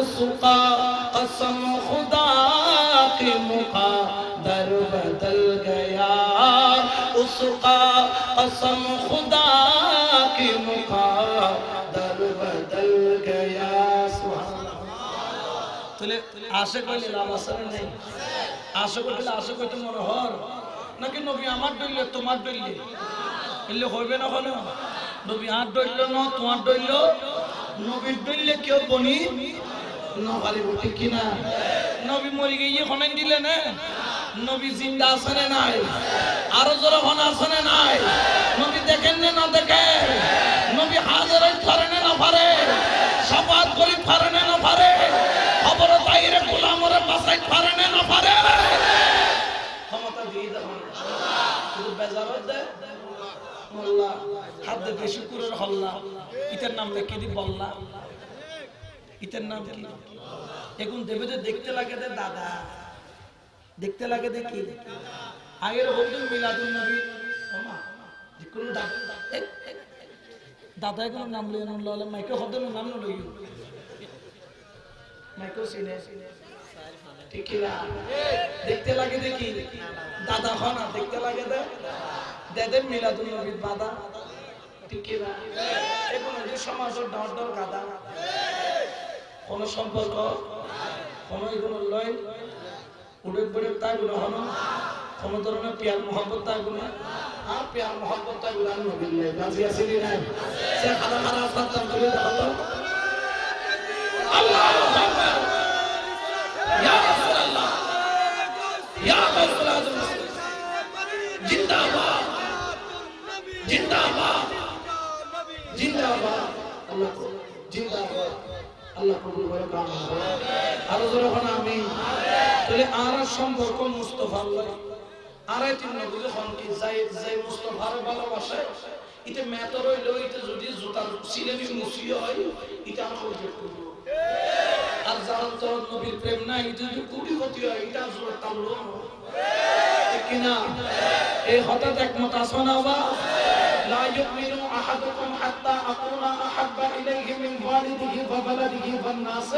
S1: उसका कसम खुदा की मुक़द्दर बदल गया उसका कसम खुदा की मुक़द्दर बदल गया তাহলে আশা কইলে লাভ আছে না নাই আশা কইলে আশা কইতে মনে হর নাকি নবী আমার দইলে তোমার দইলে এলে হইবে না কেন নবী আর দইল না তোমার দইল নবীর দইলে কেউ বনি না পারিব ঠিক কি না নবী মরি গিয়ে খনাই দিলে না নবী জিন্দা আছে না নাই আরো জোরে হন আছে না নাই নবী দেখেন না দেখে নবী হাজার পারে না পারে সাফাত করি পারে না পারে খবর তাইরে গোলামরে বাঁচাই পারে না পারে ক্ষমতা দিয়ে দেন শুধু বেজারত দে মোল্লা হাত দে শুকুরের হল্লা ইতার নাম লেখে দি বল্লা ইতার নাম কি এখন দেবে যে দেখতে লাগে দে দাদা দেখতে লাগে দে কি আগের বলতো মিলাদুন নবী ওমা কোন দাদা কোন নাম লইন ললে মাইকে হদন নাম লই মাইকে সিনে ঠিক কি না দেখতে লাগে দে কি দাদা হনা দেখতে লাগে দে দেদের মিলাদুন নবী দাদা ঠিক কি না এখন যে সমাজের ডর ডর গাদা কোন সম্পর্ক কোন এগুলো লয় উড়ে পড়ে তাই গুলো হলো কোন ধরনের প্যার মোহাম্মত তাই গুলো আর প্যার মোহাম্মত তাই গুলো নবী নাই রাজি আসেনি নাই সে খানা খানা আস্তার তুলে দাও আল্লাহু আকবার ইয়া রাসূলুল্লাহ ইয়া রাসূলুল্লাহ জিন্দাবাদ জিন্দাবাদ জিন্দাবাদ আল্লাহ জিন্দাবাদ আল্লাহ কবুল করে কাম আরো জোরে বলা আমিন তাহলে আর সম্পর্ক মুস্তাফা আল্লাহ আর তিন নবী যখন কি যাই মুস্তাফার ভালোবাসে এটা মেতর হইলো এটা যদি জুতার সিলেমি মুসি হয় এটা আর হইতে করব আর যার তো নবীর প্রেম নাই এটা যদি কোটিপতি হয় এটা জোর তামলো ঠিক না এই হঠাৎ একমত আসো না বা لا يؤمن أحدكم حتى أكون أحب إليه من والده وولده والناس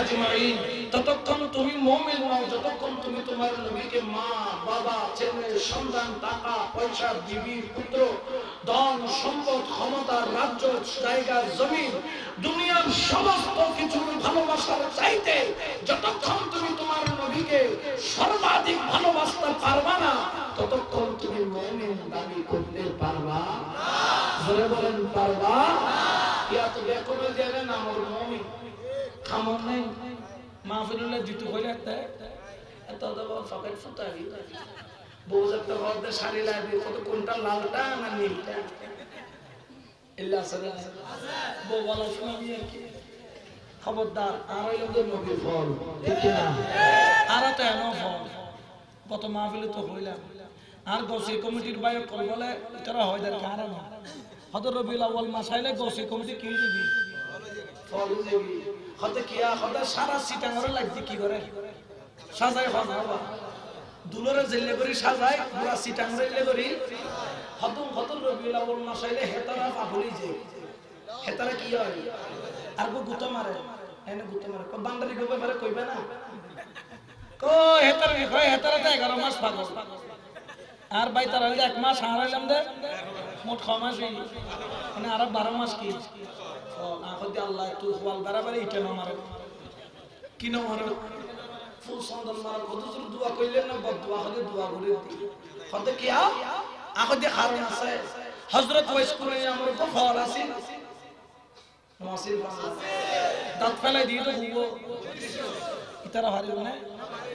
S1: أجمعين ততক্ষণ তুমি মুমিন নও যতক্ষণ তুমি তোমার নবীকে মা বাবা ছেলে সন্তান টাকা পয়সা বিবি পুত্র ধন সম্পদ ক্ষমতা রাজ্য জায়গা জমিন দুনিয়ার সমস্ত কিছু ভালোবাসার চাইতে যতক্ষণ তুমি তোমার নবীকে সর্বাধিক ভালোবাসতে পারবা না ততক্ষণ তুমি মুমিন দাবি করতে পারবা না জোরে বলেন পারবা ইয়া তো দেখো যে না আমার মুমিন খামন নাই মাহফিলুল্লাহ জিতু কইলে এত দাও সকাল ফুটাই বউজাতে বলতে শাড়ি লাগবে কত কোনটা লালটা না নীলটা ইল্লা সাল্লাল্লাহু বউ বলা শুনাবি আর কি খবরদার আর হইলো নবীর ফল ঠিক না আর তো এনো ফল কত মাহফিলে তো হইলাম আর গোসি কমিটির বাইরে কল বলে তারা হয় দেন কারণ হযরত রবিউল আউয়াল মাস আইলে গোসি কমিটি কি দিবি ফল দিবি হতে কিয়া হতে সারা সিটাঙ্গরে লাগছে কি করে সাজায় বাবা দুলরে জেলে করি সাজায় পুরা সিটাঙ্গরে জেলে করি হত রবিউল আউয়াল মাস আইলে হেতারা পাবলি যে হেতারা কি হয় আর গো গুতো মারে এনে গুতো মারে কো বান্দারি গো মারে কইবে না কো হেতারা কি কয় হেতারা তো 11 মাস পাগল আর ভাই তারা হইলে 1 মাস হারাইলাম দে মোট 6 মাস হই মানে আর 12 মাস কি আখদি আল্লাহ একটু ওয়াল বারাবারে ইটা না মারে কি না মারে ফুল সন্দাল মারা কত জোর দোয়া কইলেন না বদদোয়া হলে দোয়া করে দি হতে কি আখদি কারণ আছে হযরত ওয়াইস করে আমার তো ফল আছে মাসির দাঁত ফেলাই দিয়ে তো হুবো ইতারা হারিব না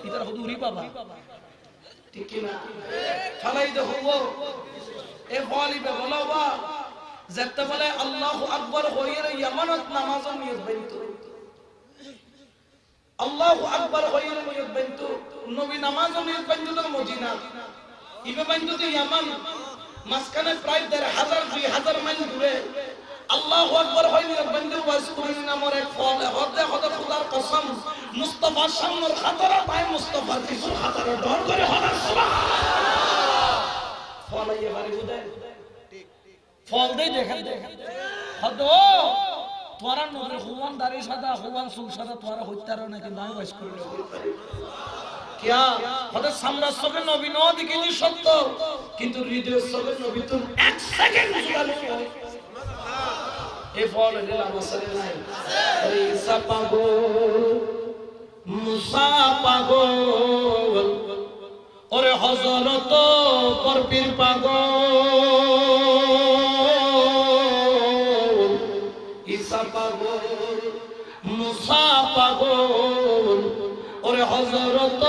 S1: ইতারা হুদুরি বাবা ঠিক কি না ফেলাই দে হুবো এ ফলিবে বলবা যেতে বলে আল্লাহু আকবার হইরে ইয়ামানত নামাজ নিয়ত বাইতো আল্লাহু আকবার হইরে নিয়ত বাইতো নবী নামাজ নিয়ত বাইতো তো মদিনা ইবে বাইতো তো ইয়ামান মাসখানে প্রায় 1,500 মাইল দূরে আল্লাহু আকবার হইরে নিয়ত বাইতো ওয়াজ করি নামের এক ফল হদে খোদার কসম মুস্তাফার সামনের খাতরা পায় মুস্তাফার কিছু খাতরা ডর করে হদার সুবহানাল্লাহ ফলাইয়ে বাড়ি বুদায় ফল দেই দেখেন দেখেন হতো তোরা নবীর হুয়ান দাড়ি সাদা হুয়ান চুল সাদা তোরা হইতার না কিন্তু আমি বয়স করে কিয়া হতে সামনে সবে নবী ন দিকে নি সত্য কিন্তু হৃদয় সবে নবী তো এক সেকেন্ড জুড়ালো এই ফল দিলাম আসলে নাই আরে ঈসা পাগল মুসা পাগল ওরে হযরত পরপীর পাগল ঈসা পাগল মুসা পাগল ওরে হযরত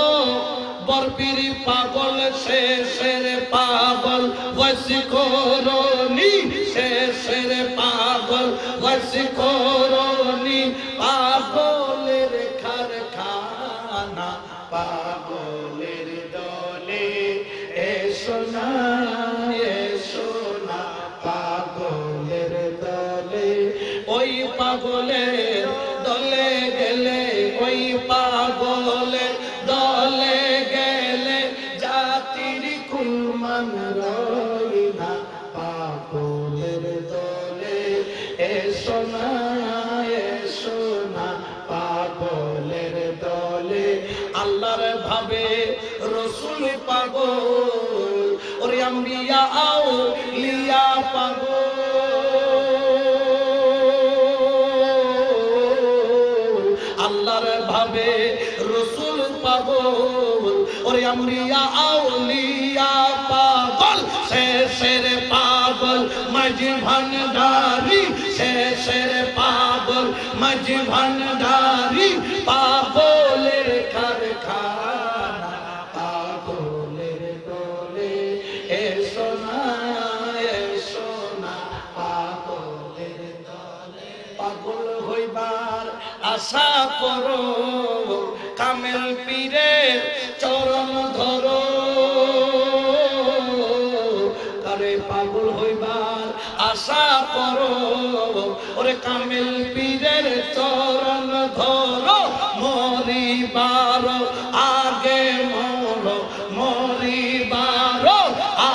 S1: পরপীর পাগল শেষের পাগল ওয়াসিকরনি শেষের পাগল ওয়াসিকরনি পাগলের কারখানা পাগলের দলে এসো না পাগলের দলে ওই পাগলের দলে গেলে ওই পাগলের দলে গেলে জাতির কুলমান রই না পাগলের দলে এসো না পাগলের দলে আল্লাহর ভাবে রসুল পাগল ওরে আম্বিয়া আউলিয়া পাগল আল্লাহর ভাবে রসুল পাগল ওরে আম্বিয়া আউলিয়া পাগল শেষের পাগল মাঝি ভান্ডারি শেষের পাগল মাঝি ভান্ডারি পাগলের কারখানা পাগলের দলে এসো না পাগলের দলে পাগল হইবার আশা করো কামেল পীরের চরণ ধরো আরে পাগল হইবার আশা করো ওরে কামেল পীরের চরণ ধরো মরিবার আগে মরিবার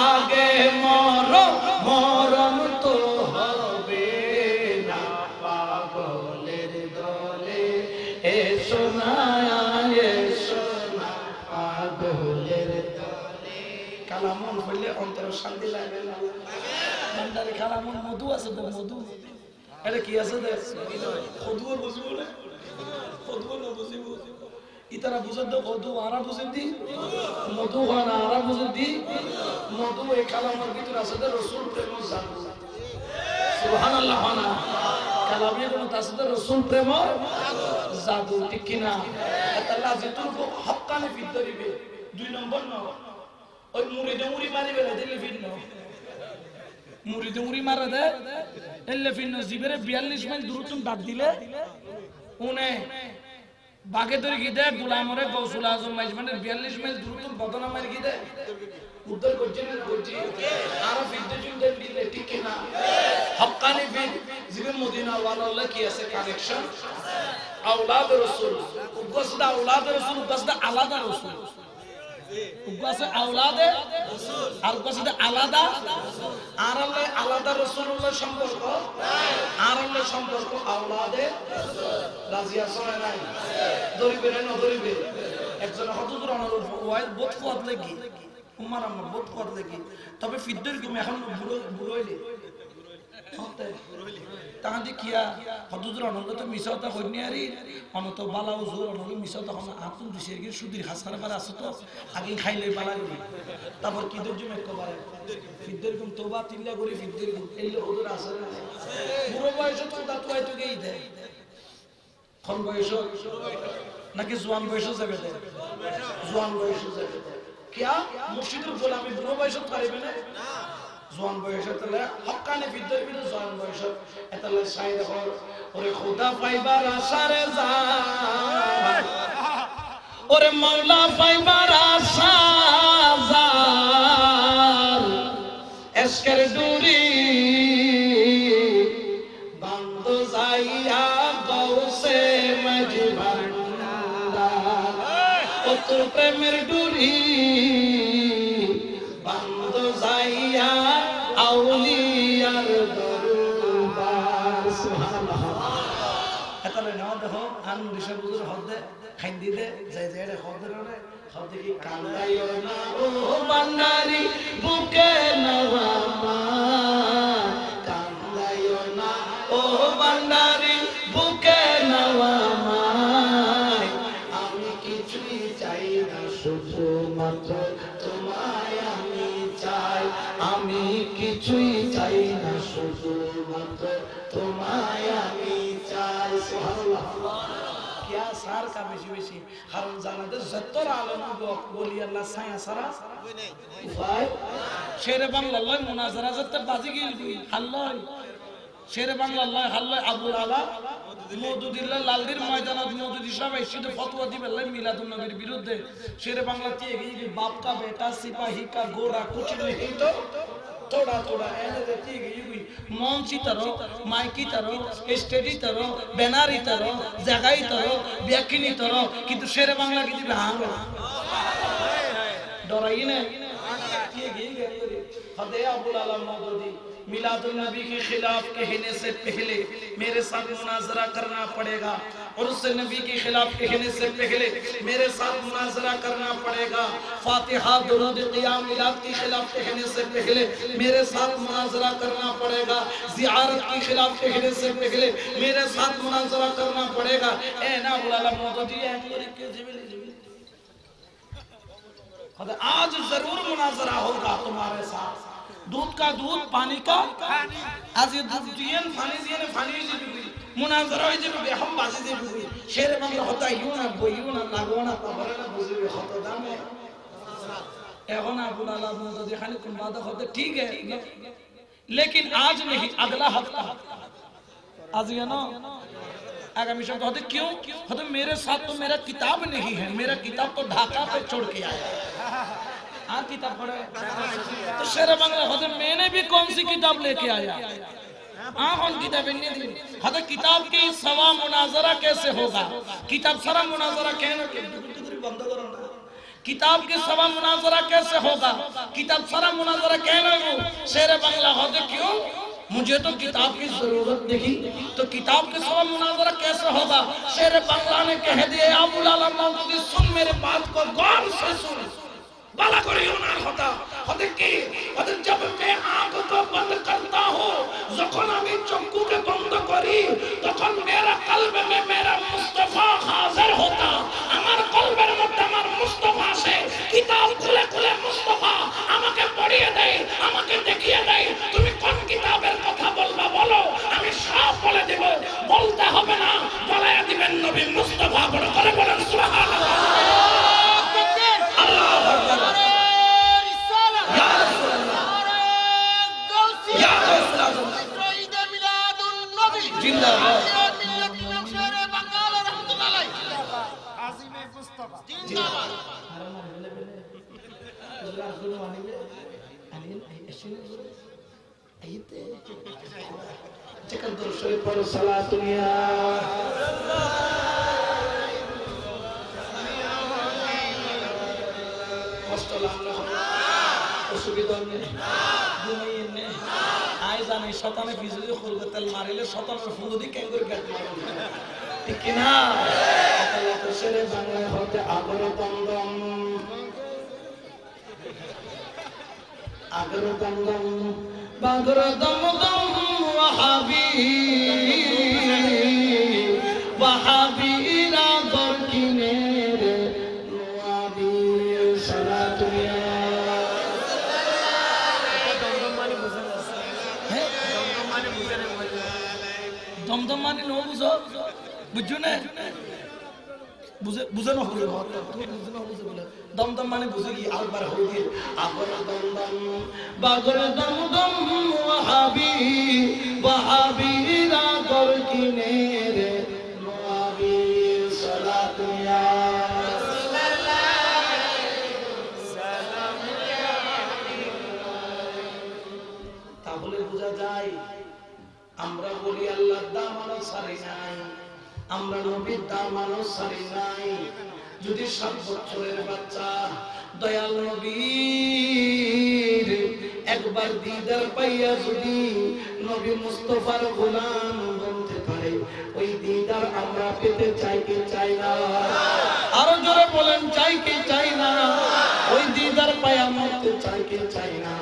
S1: আগে মরণ তো হবে না পাগলের দলে এসো না পাগলের দলে কালামন হইলে অন্তর শান্তি লাগে না ভান্ডারে কালামন মধু আছে তো মধু এটা কি আছে দে কদুর বুঝবো না কদুর না বুঝিব ইতারা বুঝে তো কদু আরা বুঝে দি মধু হয় না আরা বুঝে দি মধু এই কালামের ভিতর আছে তো রাসূল প্রেম জাদু সুবহানাল্লাহ না কালামের কোন আছে তো রাসূল প্রেম জাদু ঠিক কি না এটা লাজিতুল হক্কানি ফিদরিবে 2 নম্বর না ওই মুরিদে মুরি মারিবে না দিলে ফিন না মুরিদে মুরি মারা দে এলে ফিন জিবেরে 42 মাইল দূরত্ব দাঁত দিলে উনে বাগে ধরে কি দে গোলামরে গৌসুল আজম মাইজমানের 42 মাইল দূরত্ব বদনা মারি কি দে উদ্ধার করছে না করছি আর ফিদে চুন্দে দিলে ঠিক না হক্কানি ফিদ জিবে মদিনা ওয়ালা কি আছে কানেকশন আওলাদ রাসূল উগসদা আওলাদ রাসূল উগসদা আলাদা রাসূল উগসে আওলাদে রাসূল আর উগসদা আলাদা আর আলাদা রাসূলুল্লাহ সম্পর্ক আর সম্পর্ক আওলাদে রাসূল রাজি আছে না দরিবে না দরিবে একজন হুজুর আমার ওয়াইদ বহুত কোয়াত লাগি উমার আমার বহুত কোয়াত লাগি তবে ফিদ্দর কি এখন বুড়োইলে তাহাদি কিয়া হদুদুর অনন্ত তো মিসাওতা কইনি আরি অনত বালা হুজুর অনন্ত মিসাওতা হন আতুন দিছে কি সুদির হাসার পারে আছে তো আগে খাইলে বালা করি তারপর কি দর্জ মেক করে ফিদ্দর কম তওবা তিল্লা করি ফিদ্দর এইলে হুজুর আছে না পুরো বয়স তো দাঁত হয় তো গেই দেয় কোন বয়স নাকি জওয়ান বয়স যাবে দেয় জওয়ান বয়স যাবে কিয়া মুর্শিদের গোলামি পুরো বয়স পারবে না জওয়ান বয়সে তাহলে হক্কানি বিদ্যার বিদ্যা জওয়ান বয়সে তাহলে সাইদ হল ওরে খোদা পাইবার আশারে যায় ওরে মাওলা পাইবার আশা যায় এসকের ডুরি বন্ধ যাইয়া গৌসে মজবান্ডা ও তোর প্রেমের ডুরি বন্ধ যাইয়া আউলিয়ার আন নুরিশা বুজুর হদে খাইন্দি দে যাই যাই রে হদে রে হদে কি কান্দাইও না ও বান্দারি বুকে নাওয়া মা কান্দাইও না ও বান্দারি বুকে নাওয়া মা আমি কিছুই চাই না শুধু মাত্র তোমায় আমি চাই আমি কিছুই চাই না শুধু মাত্র তোমায় আমি চাই সুবহানাল্লাহ क्या सार का बेशी बेशी हरम जाना दे जत्तर आलम को बोली अल्लाह साया सारा भाई शेर बांग्ला अल्लाह मुनाजरा जत्ते बाजी की हल्लाई शेर बांग्ला अल्लाह हल्लाई अबुल आला মওদুদিল্লাহ লালদির ময়দানত মওদুদি সাহেব এসে ফতোয়া দিবে আল্লাহ মিলাদুন নবীর বিরুদ্ধে शेर बांग्ला ती ये बाप का बेटा सिपाही का गोरा कुछ नहीं तो थोड़ा थोड़ा ऐसे देती गई मौनसी तरह माइकी तरह स्टेडी तरह बैनारी तरह जगाई तरह व्याख्यानी तरह किंतु शेर बांग्ला की दिबे हां डराई ने ये गई हदे अबुल आलम मौदूदी मिलादुन नबी के खिलाफ कहने से पहले मेरे साथ मुनाजरा करना पड़ेगा और उससे नबी के खिलाफ कहने से पहले मेरे साथ मुनाजरा करना पड़ेगा फातिहा दुरूद क़ियाम मिलाद के खिलाफ कहने से पहले मेरे साथ मुनाजरा करना पड़ेगा ज़ियारत के खिलाफ कहने से पहले मेरे साथ मुनाजरा करना पड़ेगा ए ना बुलाला मौदूदी है के जिबिली आज जरूर मुनाजरा होगा तुम्हारे साथ दूध का दूध पानी का आज ये दूध जियन पानी जियन पानी जिबी मुनाजरा हो जिबी हम बाजी जिबी शेर बांग्ला होता यूं ना लागोना पबरना बुझबे होता दामे এখন আবুল আলা মওদুদি খালি কোন বাদা होते ठीक है लेकिन आज नहीं अगला हफ्ता आज ये ना आगामी शब्द होते क्यों होते मेरे साथ तो मेरा किताब नहीं है मेरा किताब तो ढाका पे छोड़ के आया हाँ किताब पढ़े तो शेर बांग्ला होते मैंने भी कौन सी किताब लेके आया हाँ कौन किताब नहीं दी होते किताब की सवा मुनाजरा कैसे होगा किताब सारा मुनाजरा कहना बंद करो ना किताब के सवा मुनाजरा कैसे होगा किताब सारा मुनाजरा कहना शेर बांग्ला होते क्यों मुझे तो किताब की जरूरत नहीं तो किताब के सवा मुनाजरा कैसे होगा शेर बांग्ला ने कह दिया अबुल आला मौदूदी सुन मेरे बात को गौर से सुन बाला करियो ना होता होते की होते जब मैं आंख को बंद करता हूँ যখন আমি চক্ষুকে বন্ধ করি তখন मेरा कल्ब में मेरा मुस्तफा हाजिर होता আমার কলবের মধ্যে আমার মুস্তাফা আছে কিতাব খুলে খুলে মুস্তাফা আমাকে পড়িয়ে দেয় আমাকে দেখিয়ে দেয় তুমি কোন কিতাবের কথা বলবা বলো আমি সব বলে দেব বলতে হবে না বলায়া দিবেন নবী মুস্তাফা বড় করে বলেন সুবহানাল্লাহ আল্লাহু আকবার শতানে বিজুলি খুলবে তেল মারিলে শতানের ফুলদি ক্যাঙ্গুর কাট মারবে ঠিক কি না আল্লাহ তো শেরে বাংলা হতে আগর দমদম বাগর দমদম ওয়াহাবি ওয়াহাবিরা দরকিনে রে নবী সালাতুয়া দমদম মানে নো বুঝো বুঝছো না বুঝে না হলো দমদম মানে বুঝে কি আলবার হইছে আগর দমদম বাগর দমদম ওয়াহাবি ওয়াহাবিরা দরকিনে রে নবী সালাতুয়া তাহলে বোঝা যায় আমরা বলি আল্লাহর দামানো ছাড়ি নাই আমরা নবীর দামানো ছাড়ি নাই যদি 7 বছরের বাচ্চা দয়াল নবীর একবার দিদার পাইয়া যদি নবী মুস্তাফার গোলাম বলতে পারে পারে ওই দিদার আমরা পেতে চাই কি চাই না? আরো জোরে বলেন চাই কি চাই না? ওই দিদার পায়া মরতে চাই কি চাই না?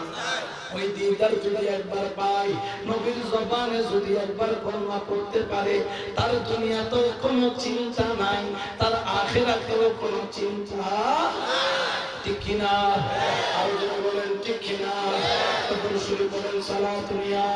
S1: ওই দিদার যদি একবার পাই, নবীর জবানে যদি একবার কলমা পড়তে পারে, তার দুনিয়াতেও কোনো চিন্তা নাই, তার আখিরাতেও কোনো চিন্তা ঠিক কিনা? আর যদি বলেন ঠিক কিনা, তখন শুরু করেন সালাতুন ইয়া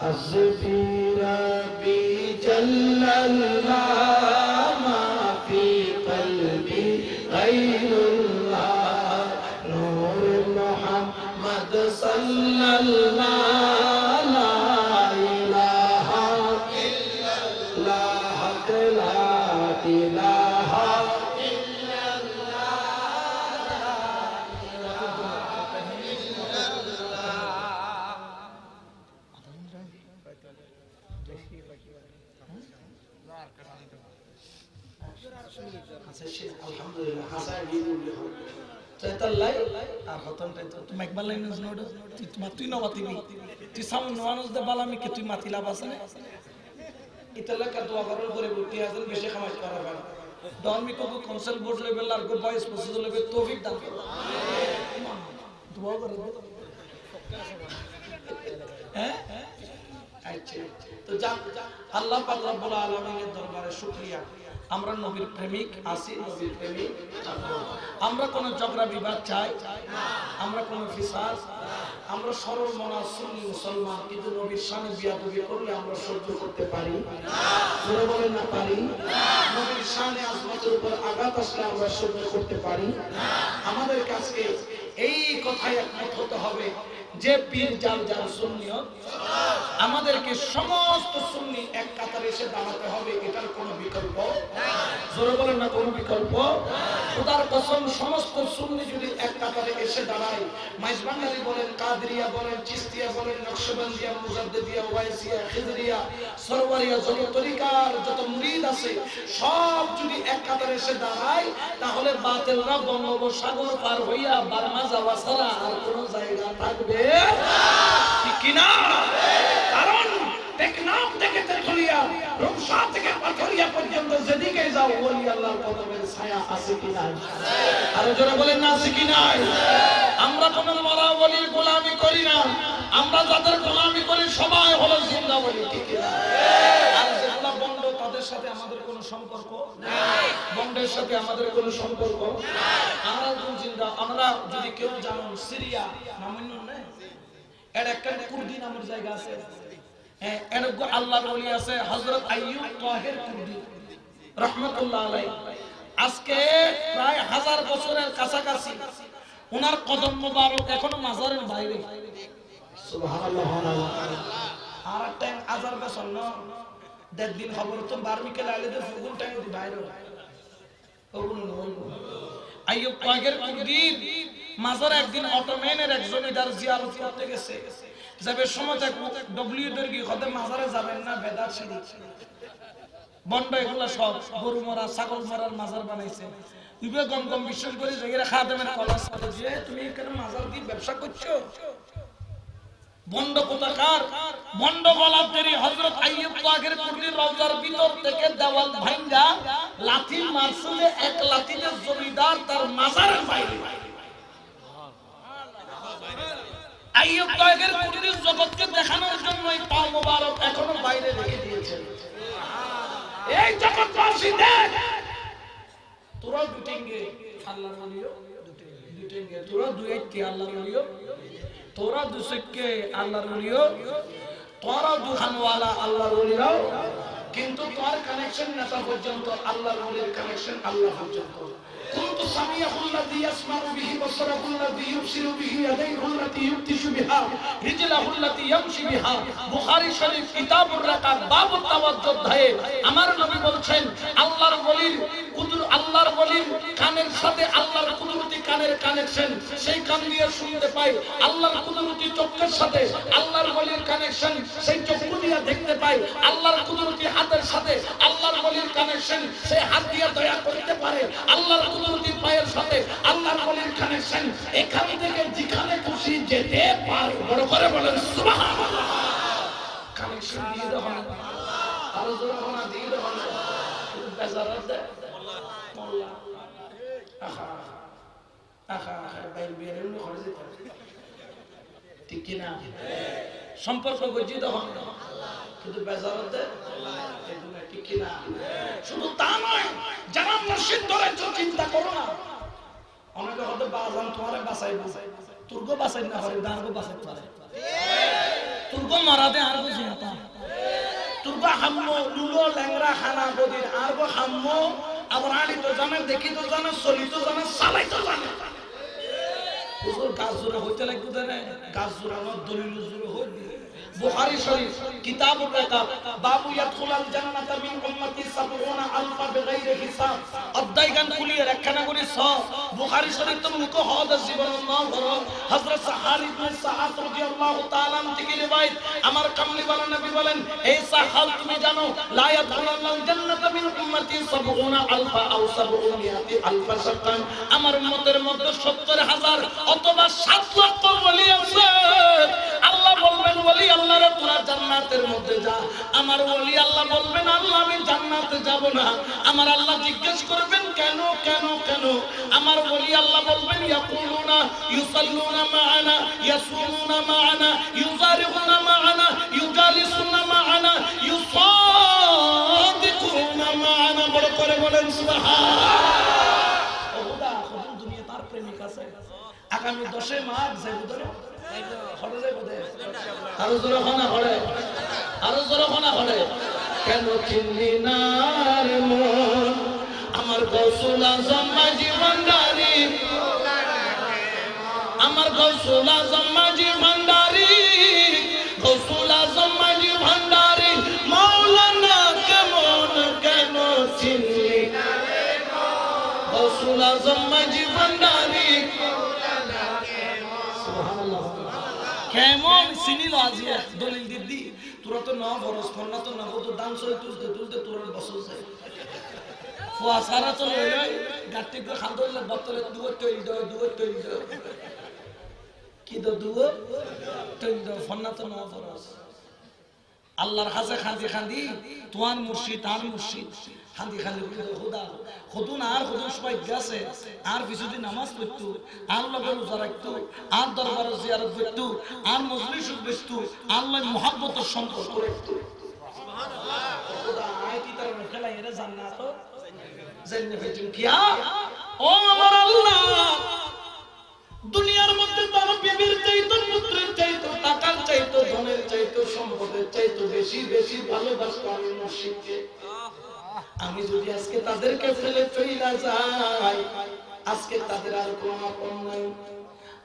S1: حسبي ربي جل الله ما في قلبي غير الله نور محمد صلى الله لا إله إلا الله لا إله إلا আলহামদুলিল্লাহ হাসায় দিয়ে দিলে চাইতাল লাই আর হতন চাইতো তুমি একবার লাইন নড তুই নবাতিবি তুই সামনে মানুষ দে বালামি কে তুই মাতিলা বাসনে ইতলা কা দোয়া করার পরে বুটি আছেন বেশি খামাজ করা হয় দরমি কো কাউন্সিল বোর্ড লেভেল আর গো বয়স প্রসেস লেভেল তৌফিক দান আমিন দোয়া করে হ্যাঁ আচ্ছা তো যা আল্লাহ পাক রব্বুল আলামিনের দরবারে শুকরিয়া আমরা নবীর প্রেমিক আছি, নবীর প্রেমিক থাকবো। আমরা কোনো ঝগড়া বিবাদ চাই না, আমরা কোনো ফিসাদ, আমরা সরল মনা সুন্নি মুসলমান, কিন্তু নবীর সামনে বিয়াদবি করলে আমরা সহ্য করতে পারি না। জোরে বলেন না পারি না। নবীর সামনে আজমতের উপর আঘাত আসলে আমরা সহ্য করতে পারি না। আমাদের কাছে এই কথায় একমত হতে হবে যে পীর যার যার সুন্নিয়ত, আমাদেরকে সমস্ত সুন্নি এক কাতারে এসে দাঁড়াতে হবে, এটার কোনো বিকল্প নাই। জোরে বলেন না কোনো বিকল্প। খোদার কসম সমস্ত সুন্নি যদি এক কাতারে এসে দাঁড়ায়, মাইজবান্ডারি বলেন, কাদরিয়া বলেন, চিশতিয়া বলেন, নকশবন্দিয়া, মুজাদ্দিদিয়া, ওয়াইসিয়া, খিজরিয়া, সরওয়ারিয়া, যত তরিকার যত মুরিদ আছে সব যদি এক কাতারে এসে দাঁড়ায়, তাহলে বাতিলরা বঙ্গোপসাগর পার হইয়া বার্মা যাওয়া ছাড়া আর কোনো জায়গা থাকবে ঠিক কিনা? কারণ টেকনাফ থেকে তেতুলিয়া, রূপসা থেকে পাথরিয়া পর্যন্ত যেদিকে যাও ওলি আল্লাহর কদমের ছায়া আছে কি নাই? আর জোরে বলেন না আছে কি নাই? আমরা কোন মরা ওলির গোলামি করি না, আমরা যাদের গোলামি করি সবাই হলো জিন্দা ওলি ঠিক কিনা? আর যেগুলা বন্ড তাদের সাথে আমাদের কোনো সম্পর্ক নাই, বন্ডের সাথে আমাদের কোনো সম্পর্ক নাই। আমরা কোন জিন্দা, আমরা যদি কেউ জানেন সিরিয়া নামেন না, এর একটা কুর্দি নামের জায়গা আছে, হ্যাঁ এর আল্লাহর ওলি আছে হযরত আইয়ুব তাহের কুর্দি রাহমাতুল্লাহ আলাইহি। আজকে প্রায় 1000 বছরের কাছাকাছি ওনার কদম মোবারক এখনো মাজারের বাইরে। সুবহানাল্লাহ। আর টাইম আজার বছর না দেড় দিন খবর তো বারমিকেল আইলে ফুগুন টাইম দি বাইরে ওগুন আইয়ুব তাহের কুর্দি মাজার একদিন অটোমেনের এক জমিদার জিয়ারত করতে গেছে, যাবে সময় ডব্লিউ দর্গি কত মাজারে যাবেন না, বেদাত শিরিক বন্ড এগুলা সব গরু মরা ছাগল মরার মাজার বানাইছে। ইবে গমগম বিশ্বাস করি যেগুলা খাদেমের কলাস করে যে তুমি এখানে মাজার দিয়ে ব্যবসা করছো, বন্ড কোথাকার বন্ড বলার দেরি। হযরত আইয়ুব তাহের কুর্দির রওজার ভিতর থেকে দেওয়াল ভাঙ্গা লাঠি মারছে, এক লাঠিতে জমিদার তার মাজারের বাইরে। আইয়ুব তাহের কুর্দির জগৎকে দেখানোর জন্য এই পা মোবারক এখনো বাইরে রেখে দিয়েছেন। এই জগৎবাসী দেখ, তোরা দুটেঙ্গে আল্লাহর ওলিও, দুটেঙ্গে তোরা দুইকে আল্লাহর ওলিও, তোরা দুসকে আল্লাহর ওলিও, তোরা দুখানওয়ালা আল্লাহর ওলিও, কিন্তু তোর কানেকশন নেতা পর্যন্ত আল্লাহর ওলির কানেকশন আল্লাহ পর্যন্ত। كنت سميعه الذي يسمع به بصره الذي يبصر به يديه التي يبطش بها رجله التي يمشي بها। বুখারী শরীফ কিতাবুর রাকাত বাবুত তাওয়াজ্জুদ অধ্যায়ে আমার নবী বলেছেন আল্লাহর ওলির কুদরত, আল্লাহর আল্লাহর ওলির কানের সাথে আল্লাহর কুদরতি কানের কানেকশন, সেই কান দিয়ে শুনতে পাই। আল্লাহর কুদরতি চোখের সাথে আল্লাহর ওলির কানেকশন, সেই চক্ষু দিয়ে দেখতে পাই। আল্লাহর কুদরতি হাতের সাথে আল্লাহর ওলির কানেকশন, সেই হাত দিয়ে দয়া করতে পারে। আল্লাহর কুদরতি পায়ের সাথে আল্লাহর ওলির কানেকশন, এখান থেকে যেখানে খুশি যেতে পারে। বড় করে বলেন সুবহানাল্লাহ। কানেকশন দিয়ে দাও না, আরো জোরে না দিয়ে দাও না, বেজারাত দেয় মোল্লা আহা আহা বাইরে বের হলে ঘরে যেতে হবে, ঠিক কি না? সম্পর্ক গজিত হন শুধু বেজারাত দেয়, এগুলো ঠিক কি না? শুধু তা নয়, যারা মুর্শিদ ধরে চিন্তা করো না, অনেকে হয়তো বাজান তোমারে বাঁচাই বাঁচাই, তুর্গো বাঁচাই না পারে, দাঁড়গো বাঁচাইতে পারে, তুর্গো মারাদে আরগো জিয়াতা, তুর্গো হাম্মো লুলো ল্যাংরা খানা বদির আরগো হাম্মো, আবার আলি তো জানে, দেখি তো জানে, চলি তো জানে, চালাই তো জানে। হুজুর গাছ জোড়া হইতে লাগবে জানে, গাছ জোড়ানোর দলিল জোড়া হইবে। বুখারী শরীফ কিতাবুর রিকাব বাবু ইয়াদখুলাল জান্নাতা মিন উম্মতি ৭০ আলফা বিগাইরি হিসাব, অধ্যায় গান খুলিয়ে একখানা করে ছ। বুখারী শরীফ তো মুখ হদ জীবন নাম করো। হযরত সাহাল ইবনে সাআদ রাদিয়াল্লাহু তাআলা থেকে রিওয়ায়াত, আমার কামলি ওয়ালা নবী বলেন, এই সাহাল তুমি জানো লা ইয়াদখুলাল জান্নাতা মিন উম্মতি ৭০ আলফা আও ৭০ আলফা শাতান, আমার উম্মতের মধ্যে ৭০,০০০ অথবা ৭ লক্ষ ওলি আছে। আল্লাহ বলবেন ওলি আল্লাহরে তোরা জান্নাতের মধ্যে যা। আমার ওলি আল্লাহ বলবেন আল্লাহ আমি জান্নাতে যাব না। আমার আল্লাহ জিজ্ঞেস করবেন কেন কেন কেন? আমার ওলি আল্লাহ বলবেন ইয়াকুলুনা ইউসাল্লুনা মা'ানা ইয়াসুমুনা মা'ানা ইউজারিকুনা মা'ানা ইউজালিসুনা মা'ানা ইউসাদিকুনা মা'ানা। বড় করে বলেন সুবহানাল্লাহ। ওহুদা কোন দুনিয়া তার প্রেমিক আছে, আগামী 10 মার্চ যাইব ধরে হরে যাইব দে, আরো জোরে হনা হরে, আরো জোরে হনা হরে। কেন চিনলি না রে মন আমার গৌসুল আজম মাঝি ভান্ডারি, আমার গৌসুল আজম মাঝি ভান্ডারি, গৌসুল আজম মাঝি ভান্ডারি মাওলানা কেমন কেন চিনলি না রে মন গৌসুল আজম মাঝি ভান্ডারি। কেমন চিনিল আজি দলিল দিদি তোরা তো ন বরস ফন্না তো না তো দান চলে তুলতে তুলতে তোর বছর যায় ফুয়া সারা চলে এলো গাটি করে খান ধরলে বতলে দুয়ার তৈরি দাও দুয়ার তৈরি দাও কি দাও দুয়ার তৈরি দাও ফন্না তো ন বরস আল্লাহর কাছে খান্দি খান্দি তোমার মুর্শিদ আর মুর্শিদ খান্দি খান্দি খুদা খুদুন আর খুদুন সবাই গেছে আর কিছুদিন নামাজ পড়তো আর লগর রোজা রাখতো আর দরবার জিয়ারত করতো আর মজলিস বসতো আল্লাহ মুহাব্বতের সম্পর্ক রাখতো। সুবহানাল্লাহ। খুদা আইতি তার খেলাই এর জান্নাত জান্নাতে কিয়া ও আমার আল্লাহ দুনিয়ার মধ্যে তার বিবির চাইতো পুত্রের চাইতো টাকার চাইতো ধনের চাইতো সম্পদের চাইতো বেশি বেশি ভালোবাসতো আমি মুর্শিদকে। আমি যদি আজকে তাদেরকে ফেলে চইলা যাই আজকে তাদের আর কোনো আপন নাই।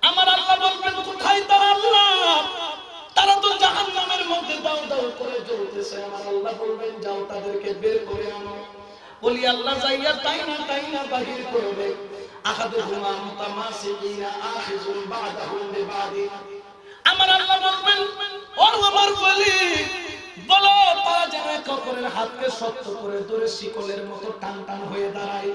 S1: আমার আল্লাহ বলবেন কোথায় তারা? আল্লাহ তারা তো জাহান্নামের মধ্যে দাও দাও করে জ্বলতেছে। আমার আল্লাহ বলবেন যাও তাদেরকে বের করে আনো। বলি আল্লাহ যাইয়া তাই না বাহির করবে। আহাদুহুমা মুতামাসিকিনা আখিযুন বা'দাহুম বিবাদি। আমার আল্লাহ বলবেন ও আমার ওলি বলো তারা যেন একে অপরের হাতকে শক্ত করে ধরে শিকলের মতো টান টান হয়ে দাঁড়ায়।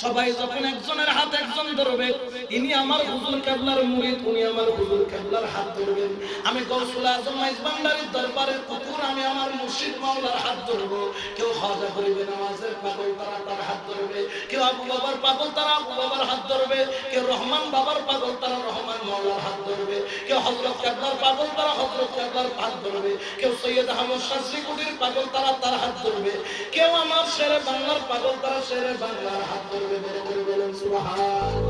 S1: সবাই যখন একজনের হাত একজন ধরবে, ইনি আমার হুজুর কেবলার মুরিদ, উনি আমার হুজুর কেবলার হাত ধরবেন। আমি গৌসুল আজম মাইজ ভান্ডারীর দরবারের কুকুর, আমি আমার মুর্শিদ মাওলার হাত ধরবো। কেউ খাজা করিবে নামাজের পাগল তারা তার হাত ধরবে, কেউ আবু বাবার পাগল তারা আবু বাবার হাত ধরবে, কেউ রহমান বাবার পাগল তারা রহমান মাওলার হাত ধরবে, কেউ হযরত কেবলার পাগল তারা হযরত কেবলার হাত ধরবে, কেউ সৈয়দ আহমদ শাজলি কুটির পাগল তারা তার হাত ধরবে, কেউ আমার শেরে বাংলার পাগল তারা শেরে বাংলার হাত ধরবে। বড় করে বলেন সুবহান।